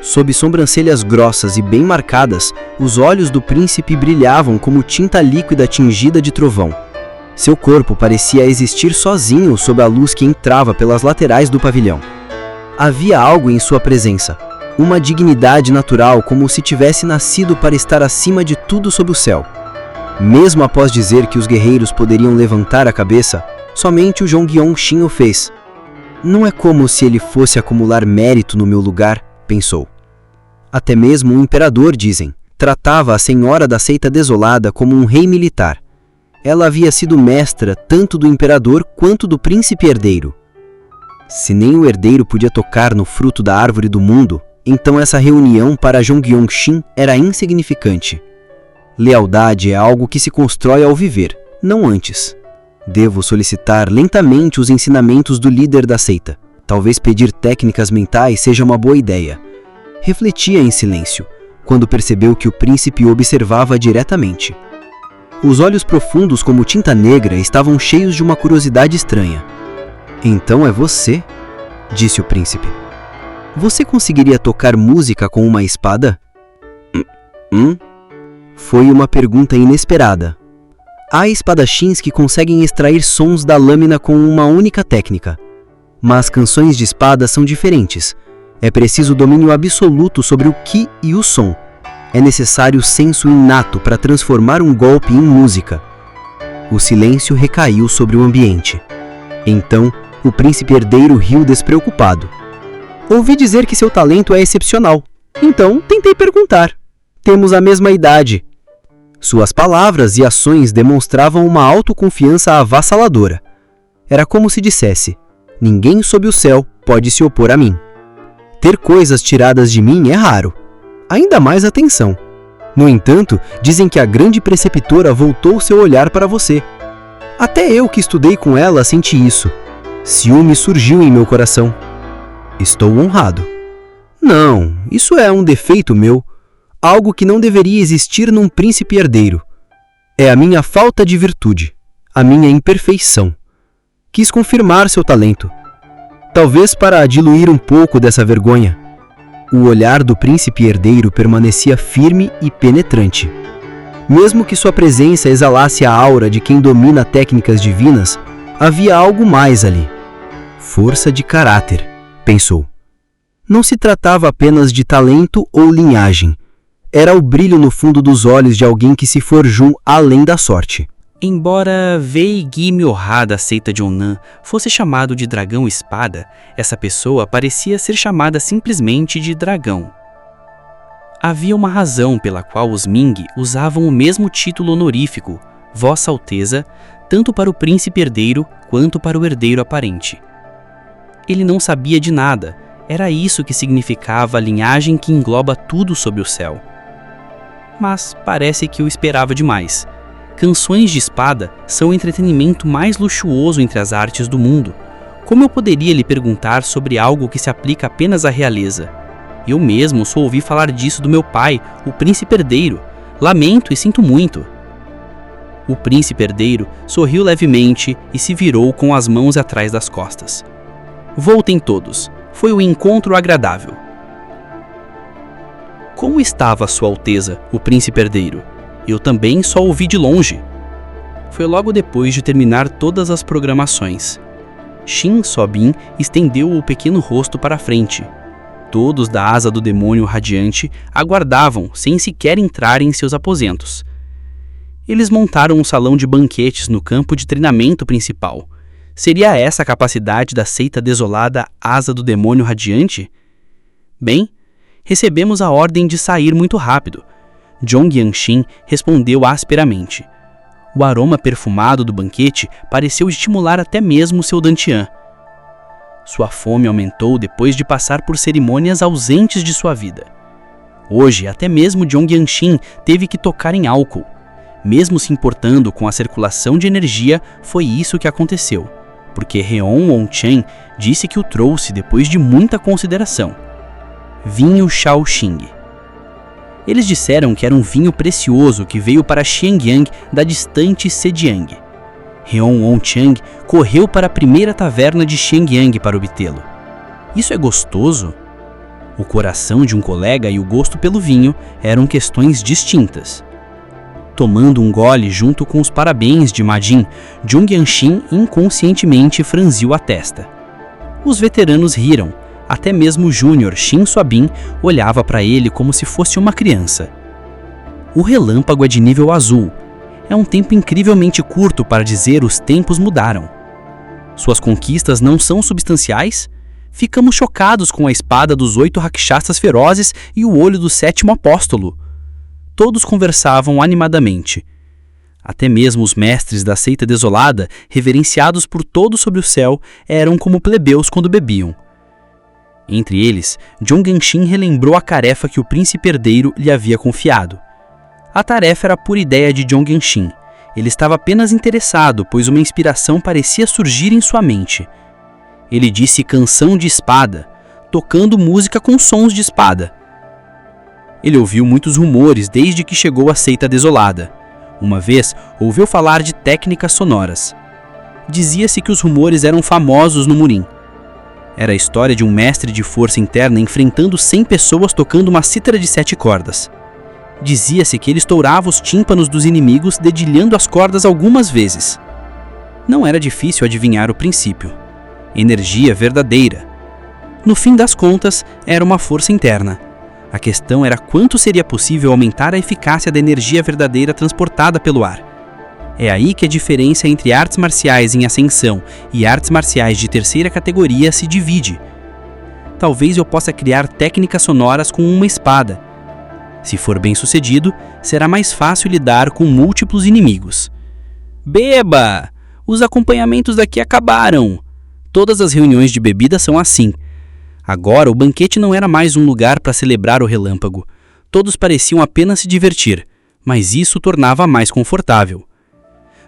Sob sobrancelhas grossas e bem marcadas, os olhos do príncipe brilhavam como tinta líquida tingida de trovão. Seu corpo parecia existir sozinho sob a luz que entrava pelas laterais do pavilhão. Havia algo em sua presença, uma dignidade natural como se tivesse nascido para estar acima de tudo sob o céu. Mesmo após dizer que os guerreiros poderiam levantar a cabeça, Somente o Jonggyeongshin o fez. Não é como se ele fosse acumular mérito no meu lugar, pensou. Até mesmo o imperador, dizem, tratava a senhora da seita desolada como um rei militar. Ela havia sido mestra tanto do imperador quanto do príncipe herdeiro. Se nem o herdeiro podia tocar no fruto da árvore do mundo, então essa reunião para Jonggyeongshin era insignificante. Lealdade é algo que se constrói ao viver, não antes. Devo solicitar lentamente os ensinamentos do líder da seita. Talvez pedir técnicas mentais seja uma boa ideia. Refletia em silêncio, quando percebeu que o príncipe o observava diretamente. Os olhos profundos como tinta negra estavam cheios de uma curiosidade estranha. Então é você? Disse o príncipe. Você conseguiria tocar música com uma espada? Foi uma pergunta inesperada. Há espadachins que conseguem extrair sons da lâmina com uma única técnica. Mas canções de espada são diferentes. É preciso domínio absoluto sobre o ki e o som. É necessário senso inato para transformar um golpe em música. O silêncio recaiu sobre o ambiente. Então, o príncipe herdeiro riu despreocupado. Ouvi dizer que seu talento é excepcional. Então, tentei perguntar. Temos a mesma idade. Suas palavras e ações demonstravam uma autoconfiança avassaladora. Era como se dissesse: ninguém sob o céu pode se opor a mim. Ter coisas tiradas de mim é raro. Ainda mais atenção. No entanto, dizem que a grande preceptora voltou seu olhar para você. Até eu que estudei com ela senti isso. Ciúme surgiu em meu coração. Estou honrado. Não, isso é um defeito meu. Algo que não deveria existir num príncipe herdeiro. É a minha falta de virtude, a minha imperfeição. Quis confirmar seu talento. Talvez para diluir um pouco dessa vergonha. O olhar do príncipe herdeiro permanecia firme e penetrante. Mesmo que sua presença exalasse a aura de quem domina técnicas divinas, havia algo mais ali. Força de caráter, pensou. Não se tratava apenas de talento ou linhagem. Era o brilho no fundo dos olhos de alguém que se forjou além da sorte. Embora Wei Gi Myoha da seita de Onan fosse chamado de Dragão Espada, essa pessoa parecia ser chamada simplesmente de Dragão. Havia uma razão pela qual os Ming usavam o mesmo título honorífico, Vossa Alteza, tanto para o príncipe herdeiro quanto para o herdeiro aparente. Ele não sabia de nada, era isso que significava a linhagem que engloba tudo sob o céu. Mas parece que eu esperava demais. Canções de espada são o entretenimento mais luxuoso entre as artes do mundo. Como eu poderia lhe perguntar sobre algo que se aplica apenas à realeza? Eu mesmo só ouvi falar disso do meu pai, o príncipe herdeiro. Lamento e sinto muito. O príncipe herdeiro sorriu levemente e se virou com as mãos atrás das costas. Voltem todos. Foi um encontro agradável. Como estava Sua Alteza, o príncipe herdeiro? Eu também só ouvi de longe. Foi logo depois de terminar todas as programações. Shin Sobin estendeu o pequeno rosto para a frente. Todos da asa do demônio radiante aguardavam sem sequer entrar em seus aposentos. Eles montaram um salão de banquetes no campo de treinamento principal. Seria essa a capacidade da seita desolada Asa do Demônio Radiante? Bem, recebemos a ordem de sair muito rápido. Jonggyeongshin respondeu asperamente. O aroma perfumado do banquete pareceu estimular até mesmo seu dantian. Sua fome aumentou depois de passar por cerimônias ausentes de sua vida. Hoje, até mesmo Jonggyeongshin teve que tocar em álcool. Mesmo se importando com a circulação de energia, foi isso que aconteceu, porque Heon Won-chen disse que o trouxe depois de muita consideração. Vinho Shaoxing. Eles disseram que era um vinho precioso que veio para Xiangyang da distante Zhejiang. Heon Won-chen correu para a primeira taverna de Xiangyang para obtê-lo. Isso é gostoso? O coração de um colega e o gosto pelo vinho eram questões distintas. Tomando um gole junto com os parabéns de Madin, Jonggyeongshin inconscientemente franziu a testa. Os veteranos riram, até mesmo o júnior Shin Sobin olhava para ele como se fosse uma criança. O relâmpago é de nível azul. É um tempo incrivelmente curto para dizer os tempos mudaram. Suas conquistas não são substanciais? Ficamos chocados com a espada dos 8 rakshasas ferozes e o olho do 7º apóstolo. Todos conversavam animadamente. Até mesmo os mestres da seita desolada, reverenciados por todos sob o céu, eram como plebeus quando bebiam. Entre eles, Jong-Genshin relembrou a tarefa que o príncipe herdeiro lhe havia confiado. A tarefa era pura ideia de Jong-Genshin. Ele estava apenas interessado, pois uma inspiração parecia surgir em sua mente. Ele disse canção de espada, tocando música com sons de espada. Ele ouviu muitos rumores desde que chegou à seita desolada. Uma vez, ouviu falar de técnicas sonoras. Dizia-se que os rumores eram famosos no Murim. Era a história de um mestre de força interna enfrentando 100 pessoas tocando uma cítara de 7 cordas. Dizia-se que ele estourava os tímpanos dos inimigos dedilhando as cordas algumas vezes. Não era difícil adivinhar o princípio. Energia verdadeira. No fim das contas, era uma força interna. A questão era quanto seria possível aumentar a eficácia da energia verdadeira transportada pelo ar. É aí que a diferença entre artes marciais em ascensão e artes marciais de terceira categoria se divide. Talvez eu possa criar técnicas sonoras com uma espada. Se for bem sucedido, será mais fácil lidar com múltiplos inimigos. Beba! Os acompanhamentos daqui acabaram. Todas as reuniões de bebida são assim. Agora o banquete não era mais um lugar para celebrar o relâmpago. Todos pareciam apenas se divertir, mas isso o tornava mais confortável.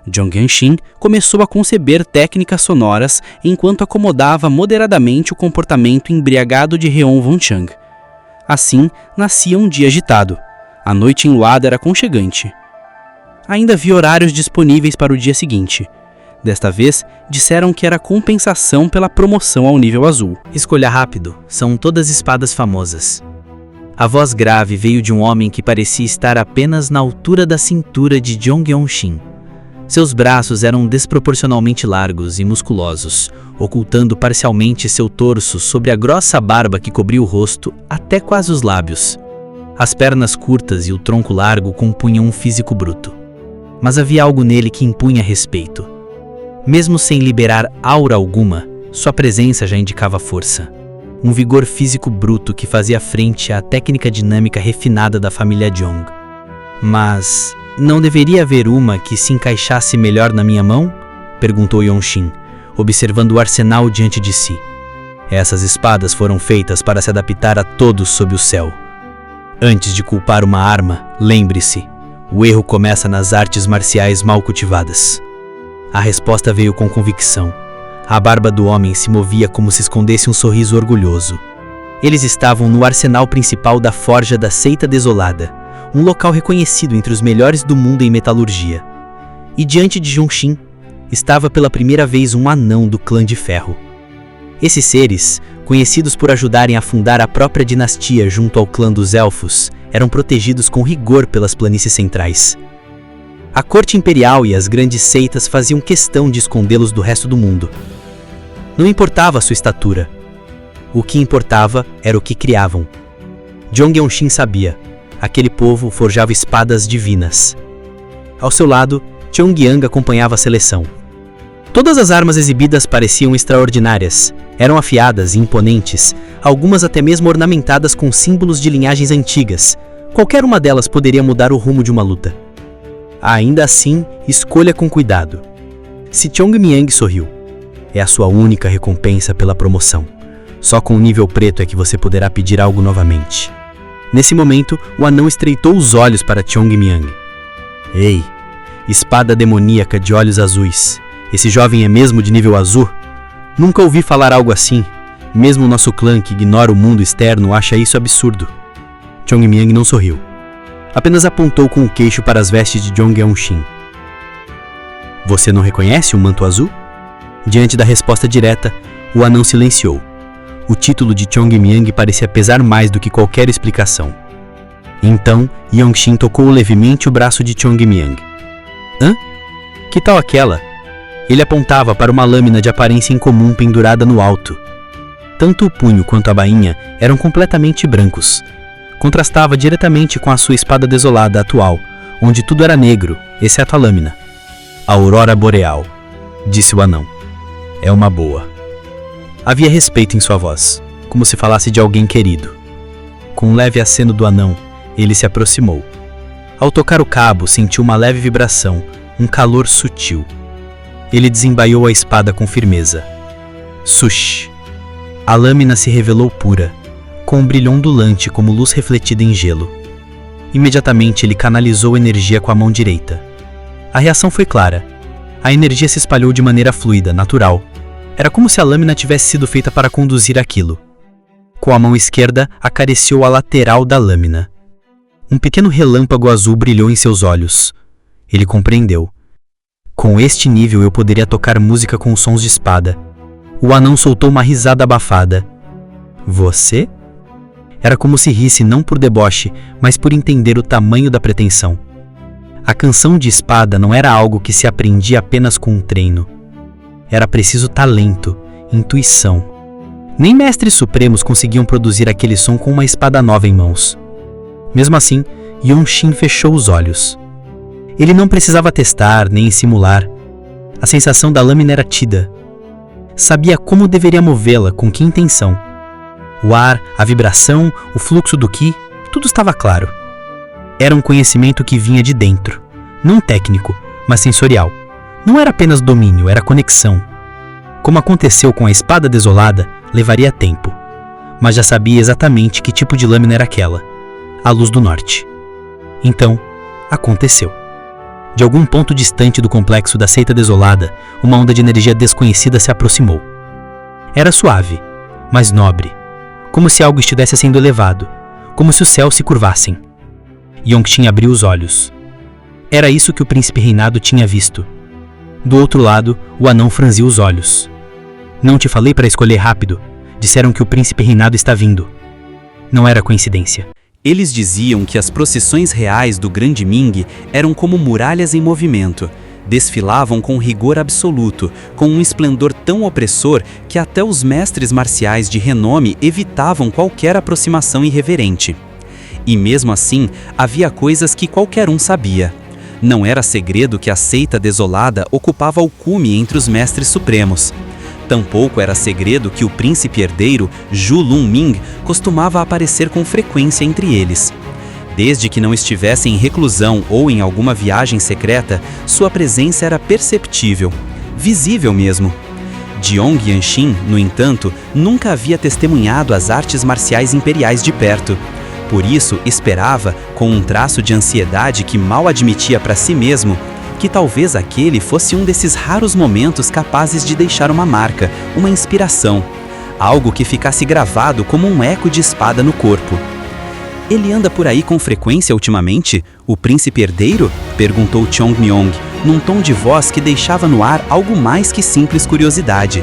Jong-Genshin começou a conceber técnicas sonoras enquanto acomodava moderadamente o comportamento embriagado de Heon Won-chang. Assim, nascia um dia agitado. A noite enluada era aconchegante. Ainda havia horários disponíveis para o dia seguinte. Desta vez, disseram que era compensação pela promoção ao nível azul. Escolha rápido, são todas espadas famosas. A voz grave veio de um homem que parecia estar apenas na altura da cintura de Jong-Genshin. Seus braços eram desproporcionalmente largos e musculosos, ocultando parcialmente seu torso sobre a grossa barba que cobria o rosto até quase os lábios. As pernas curtas e o tronco largo compunham um físico bruto. Mas havia algo nele que impunha respeito. Mesmo sem liberar aura alguma, sua presença já indicava força. Um vigor físico bruto que fazia frente à técnica dinâmica refinada da família Jong. Mas não deveria haver uma que se encaixasse melhor na minha mão? Perguntou Yonshin, observando o arsenal diante de si. Essas espadas foram feitas para se adaptar a todos sob o céu. Antes de culpar uma arma, lembre-se, o erro começa nas artes marciais mal cultivadas. A resposta veio com convicção. A barba do homem se movia como se escondesse um sorriso orgulhoso. Eles estavam no arsenal principal da Forja da Seita Desolada, um local reconhecido entre os melhores do mundo em metalurgia. E diante de Jong-Shin, estava pela primeira vez um anão do clã de ferro. Esses seres, conhecidos por ajudarem a fundar a própria dinastia junto ao clã dos elfos, eram protegidos com rigor pelas planícies centrais. A corte imperial e as grandes seitas faziam questão de escondê-los do resto do mundo. Não importava sua estatura. O que importava era o que criavam. Jong-Genshin sabia. Aquele povo forjava espadas divinas. Ao seu lado, Chongyang acompanhava a seleção. Todas as armas exibidas pareciam extraordinárias. Eram afiadas e imponentes, algumas até mesmo ornamentadas com símbolos de linhagens antigas. Qualquer uma delas poderia mudar o rumo de uma luta. Ainda assim, escolha com cuidado. Se Chongmyang sorriu, é a sua única recompensa pela promoção. Só com o nível preto é que você poderá pedir algo novamente. Nesse momento, o anão estreitou os olhos para Chongmyang. Ei, espada demoníaca de olhos azuis. Esse jovem é mesmo de nível azul? Nunca ouvi falar algo assim. Mesmo nosso clã que ignora o mundo externo acha isso absurdo. Chongmyang não sorriu. Apenas apontou com o queixo para as vestes de Jong-Genshin. Você não reconhece o manto azul? Diante da resposta direta, o anão silenciou. O título de Chongmyang parecia pesar mais do que qualquer explicação. Então, Yong-Shin tocou levemente o braço de Chongmyang. Hã? Que tal aquela? Ele apontava para uma lâmina de aparência incomum pendurada no alto. Tanto o punho quanto a bainha eram completamente brancos. Contrastava diretamente com a sua espada desolada atual, onde tudo era negro, exceto a lâmina. A aurora boreal, disse o anão. É uma boa. Havia respeito em sua voz, como se falasse de alguém querido. Com um leve aceno do anão, ele se aproximou. Ao tocar o cabo, sentiu uma leve vibração, um calor sutil. Ele desembaiou a espada com firmeza. Sush! A lâmina se revelou pura, com um brilho ondulante como luz refletida em gelo. Imediatamente ele canalizou energia com a mão direita. A reação foi clara. A energia se espalhou de maneira fluida, natural. Era como se a lâmina tivesse sido feita para conduzir aquilo. Com a mão esquerda, acariciou a lateral da lâmina. Um pequeno relâmpago azul brilhou em seus olhos. Ele compreendeu. Com este nível eu poderia tocar música com sons de espada. O anão soltou uma risada abafada. Você? Era como se risse não por deboche, mas por entender o tamanho da pretensão. A canção de espada não era algo que se aprendia apenas com um treino. Era preciso talento, intuição. Nem mestres supremos conseguiam produzir aquele som com uma espada nova em mãos. Mesmo assim, Yong-Shin fechou os olhos. Ele não precisava testar nem simular. A sensação da lâmina era tida. Sabia como deveria movê-la, com que intenção. O ar, a vibração, o fluxo do Qi, tudo estava claro. Era um conhecimento que vinha de dentro, não técnico, mas sensorial. Não era apenas domínio, era conexão. Como aconteceu com a espada desolada, levaria tempo. Mas já sabia exatamente que tipo de lâmina era aquela. A luz do norte. Então, aconteceu. De algum ponto distante do complexo da seita desolada, uma onda de energia desconhecida se aproximou. Era suave, mas nobre, como se algo estivesse sendo elevado, como se os céus se curvassem. Yong-Shin abriu os olhos. Era isso que o príncipe reinado tinha visto. Do outro lado, o anão franziu os olhos. Não te falei para escolher rápido. Disseram que o príncipe reinado está vindo. Não era coincidência. Eles diziam que as procissões reais do Grande Ming eram como muralhas em movimento. Desfilavam com rigor absoluto, com um esplendor tão opressor que até os mestres marciais de renome evitavam qualquer aproximação irreverente. E mesmo assim, havia coisas que qualquer um sabia. Não era segredo que a seita desolada ocupava o cume entre os mestres supremos. Tampouco era segredo que o príncipe herdeiro, Zhu Lunming, costumava aparecer com frequência entre eles. Desde que não estivesse em reclusão ou em alguma viagem secreta, sua presença era perceptível, visível mesmo. Jiong Yanshin, no entanto, nunca havia testemunhado as artes marciais imperiais de perto. Por isso, esperava, com um traço de ansiedade que mal admitia para si mesmo, que talvez aquele fosse um desses raros momentos capazes de deixar uma marca, uma inspiração, algo que ficasse gravado como um eco de espada no corpo. Ele anda por aí com frequência ultimamente? O príncipe herdeiro? Perguntou Chong Myong, num tom de voz que deixava no ar algo mais que simples curiosidade.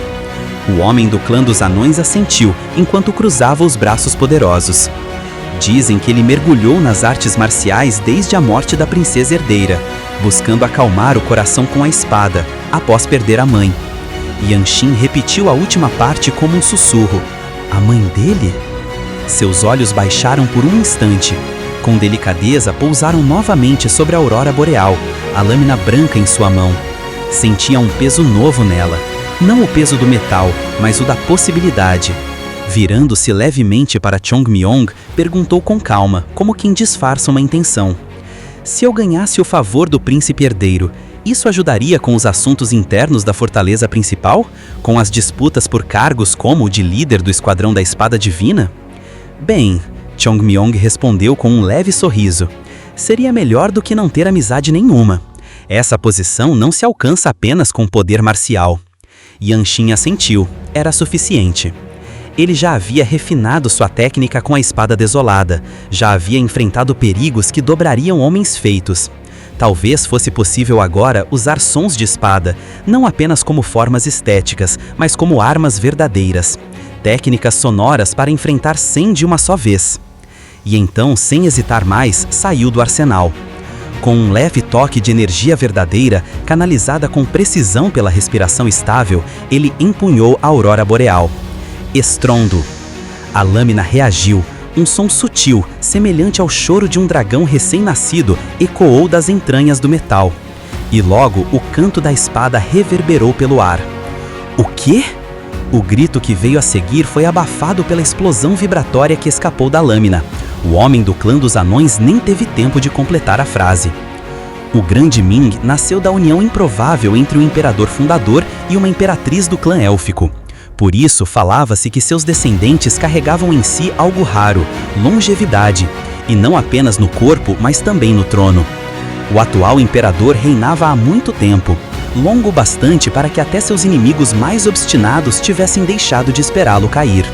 O homem do clã dos anões assentiu, enquanto cruzava os braços poderosos. Dizem que ele mergulhou nas artes marciais desde a morte da princesa herdeira, buscando acalmar o coração com a espada, após perder a mãe. Yanshin repetiu a última parte como um sussurro. A mãe dele? Seus olhos baixaram por um instante. Com delicadeza, pousaram novamente sobre a aurora boreal, a lâmina branca em sua mão. Sentia um peso novo nela. Não o peso do metal, mas o da possibilidade. Virando-se levemente para Chong Myong, perguntou com calma, como quem disfarça uma intenção. Se eu ganhasse o favor do príncipe herdeiro, isso ajudaria com os assuntos internos da fortaleza principal? Com as disputas por cargos como o de líder do Esquadrão da Espada Divina? Bem, Chong Myong respondeu com um leve sorriso. Seria melhor do que não ter amizade nenhuma. Essa posição não se alcança apenas com poder marcial. Yanshin assentiu. Era suficiente. Ele já havia refinado sua técnica com a espada desolada, já havia enfrentado perigos que dobrariam homens feitos. Talvez fosse possível agora usar sons de espada, não apenas como formas estéticas, mas como armas verdadeiras. Técnicas sonoras para enfrentar 100 de uma só vez. E então, sem hesitar mais, saiu do arsenal. Com um leve toque de energia verdadeira, canalizada com precisão pela respiração estável, ele empunhou a aurora boreal. Estrondo. A lâmina reagiu. Um som sutil, semelhante ao choro de um dragão recém-nascido, ecoou das entranhas do metal. E logo o canto da espada reverberou pelo ar. O quê? O grito que veio a seguir foi abafado pela explosão vibratória que escapou da lâmina. O homem do clã dos anões nem teve tempo de completar a frase. O grande Ming nasceu da união improvável entre o imperador fundador e uma imperatriz do clã élfico. Por isso, falava-se que seus descendentes carregavam em si algo raro, longevidade, e não apenas no corpo, mas também no trono. O atual imperador reinava há muito tempo, longo bastante para que até seus inimigos mais obstinados tivessem deixado de esperá-lo cair.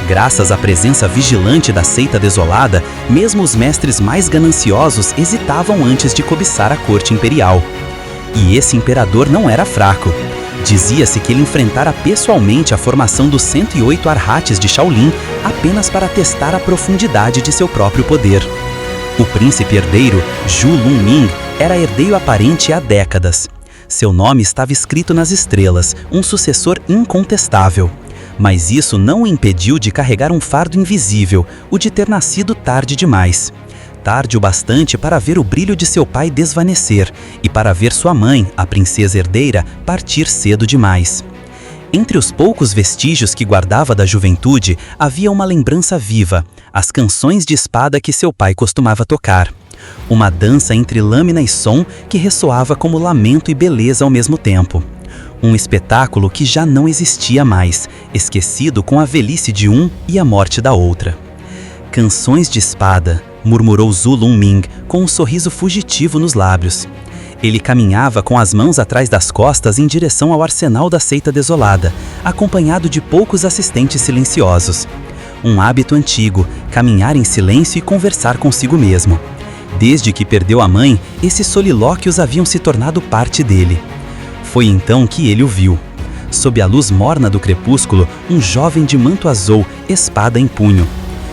Graças à presença vigilante da seita desolada, mesmo os mestres mais gananciosos hesitavam antes de cobiçar a corte imperial. E esse imperador não era fraco. Dizia-se que ele enfrentara pessoalmente a formação dos 108 Arhates de Shaolin apenas para testar a profundidade de seu próprio poder. O príncipe herdeiro, Zhu Lunming, era herdeiro aparente há décadas. Seu nome estava escrito nas estrelas, um sucessor incontestável. Mas isso não o impediu de carregar um fardo invisível, o de ter nascido tarde demais. Tarde o bastante para ver o brilho de seu pai desvanecer e para ver sua mãe, a princesa herdeira, partir cedo demais. Entre os poucos vestígios que guardava da juventude, havia uma lembrança viva, as canções de espada que seu pai costumava tocar. Uma dança entre lâmina e som que ressoava como lamento e beleza ao mesmo tempo. Um espetáculo que já não existia mais, esquecido com a velhice de um e a morte da outra. Canções de espada, murmurou Zhu Lunming com um sorriso fugitivo nos lábios. Ele caminhava com as mãos atrás das costas em direção ao arsenal da seita desolada, acompanhado de poucos assistentes silenciosos. Um hábito antigo, caminhar em silêncio e conversar consigo mesmo. Desde que perdeu a mãe, esses solilóquios haviam se tornado parte dele. Foi então que ele o viu. Sob a luz morna do crepúsculo, um jovem de manto azul, espada em punho.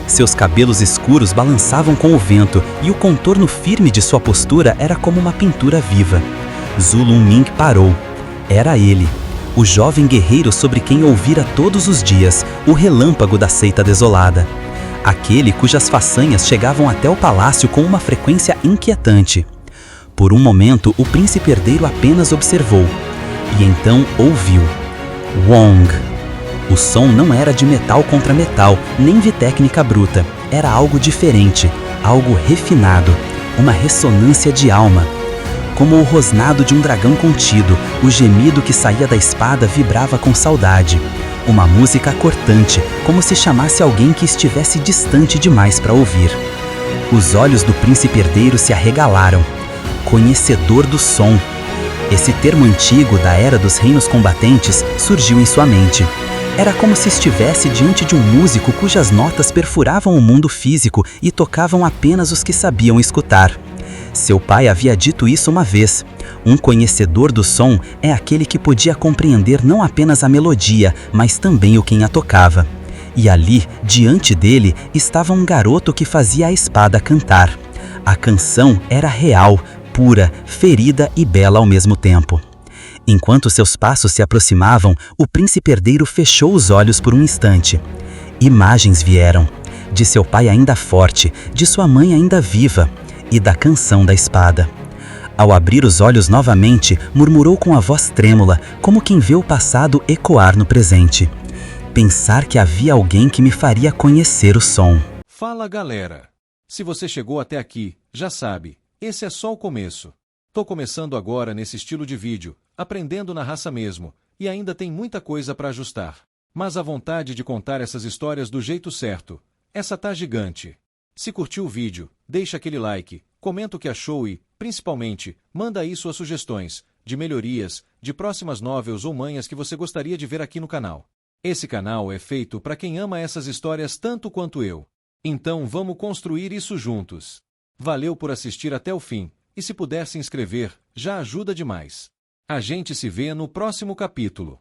Seus cabelos escuros balançavam com o vento e o contorno firme de sua postura era como uma pintura viva. Zhu Lunming parou. Era ele, o jovem guerreiro sobre quem ouvira todos os dias, o relâmpago da seita desolada. Aquele cujas façanhas chegavam até o palácio com uma frequência inquietante. Por um momento, o príncipe herdeiro apenas observou. E então ouviu. Wong. O som não era de metal contra metal, nem de técnica bruta. Era algo diferente, algo refinado, uma ressonância de alma. Como o rosnado de um dragão contido, o gemido que saía da espada vibrava com saudade. Uma música cortante, como se chamasse alguém que estivesse distante demais para ouvir. Os olhos do príncipe herdeiro se arregalaram. Conhecedor do som. Esse termo antigo da era dos reinos combatentes surgiu em sua mente. Era como se estivesse diante de um músico cujas notas perfuravam o mundo físico e tocavam apenas os que sabiam escutar. Seu pai havia dito isso uma vez. Um conhecedor do som é aquele que podia compreender não apenas a melodia, mas também o quem a tocava. E ali, diante dele, estava um garoto que fazia a espada cantar. A canção era real, pura, ferida e bela ao mesmo tempo. Enquanto seus passos se aproximavam, o príncipe herdeiro fechou os olhos por um instante. Imagens vieram, de seu pai ainda forte, de sua mãe ainda viva, e da canção da espada. Ao abrir os olhos novamente, murmurou com a voz trêmula, como quem vê o passado ecoar no presente. Pensar que havia alguém que me faria conhecer o som. Fala, galera! Se você chegou até aqui, já sabe, esse é só o começo. Tô começando agora nesse estilo de vídeo, aprendendo na raça mesmo, e ainda tem muita coisa para ajustar. Mas a vontade de contar essas histórias do jeito certo, essa tá gigante. Se curtiu o vídeo, deixa aquele like, comenta o que achou e, principalmente, manda aí suas sugestões, de melhorias, de próximas novels ou manhas que você gostaria de ver aqui no canal. Esse canal é feito para quem ama essas histórias tanto quanto eu. Então vamos construir isso juntos. Valeu por assistir até o fim, e se puder se inscrever, já ajuda demais. A gente se vê no próximo capítulo.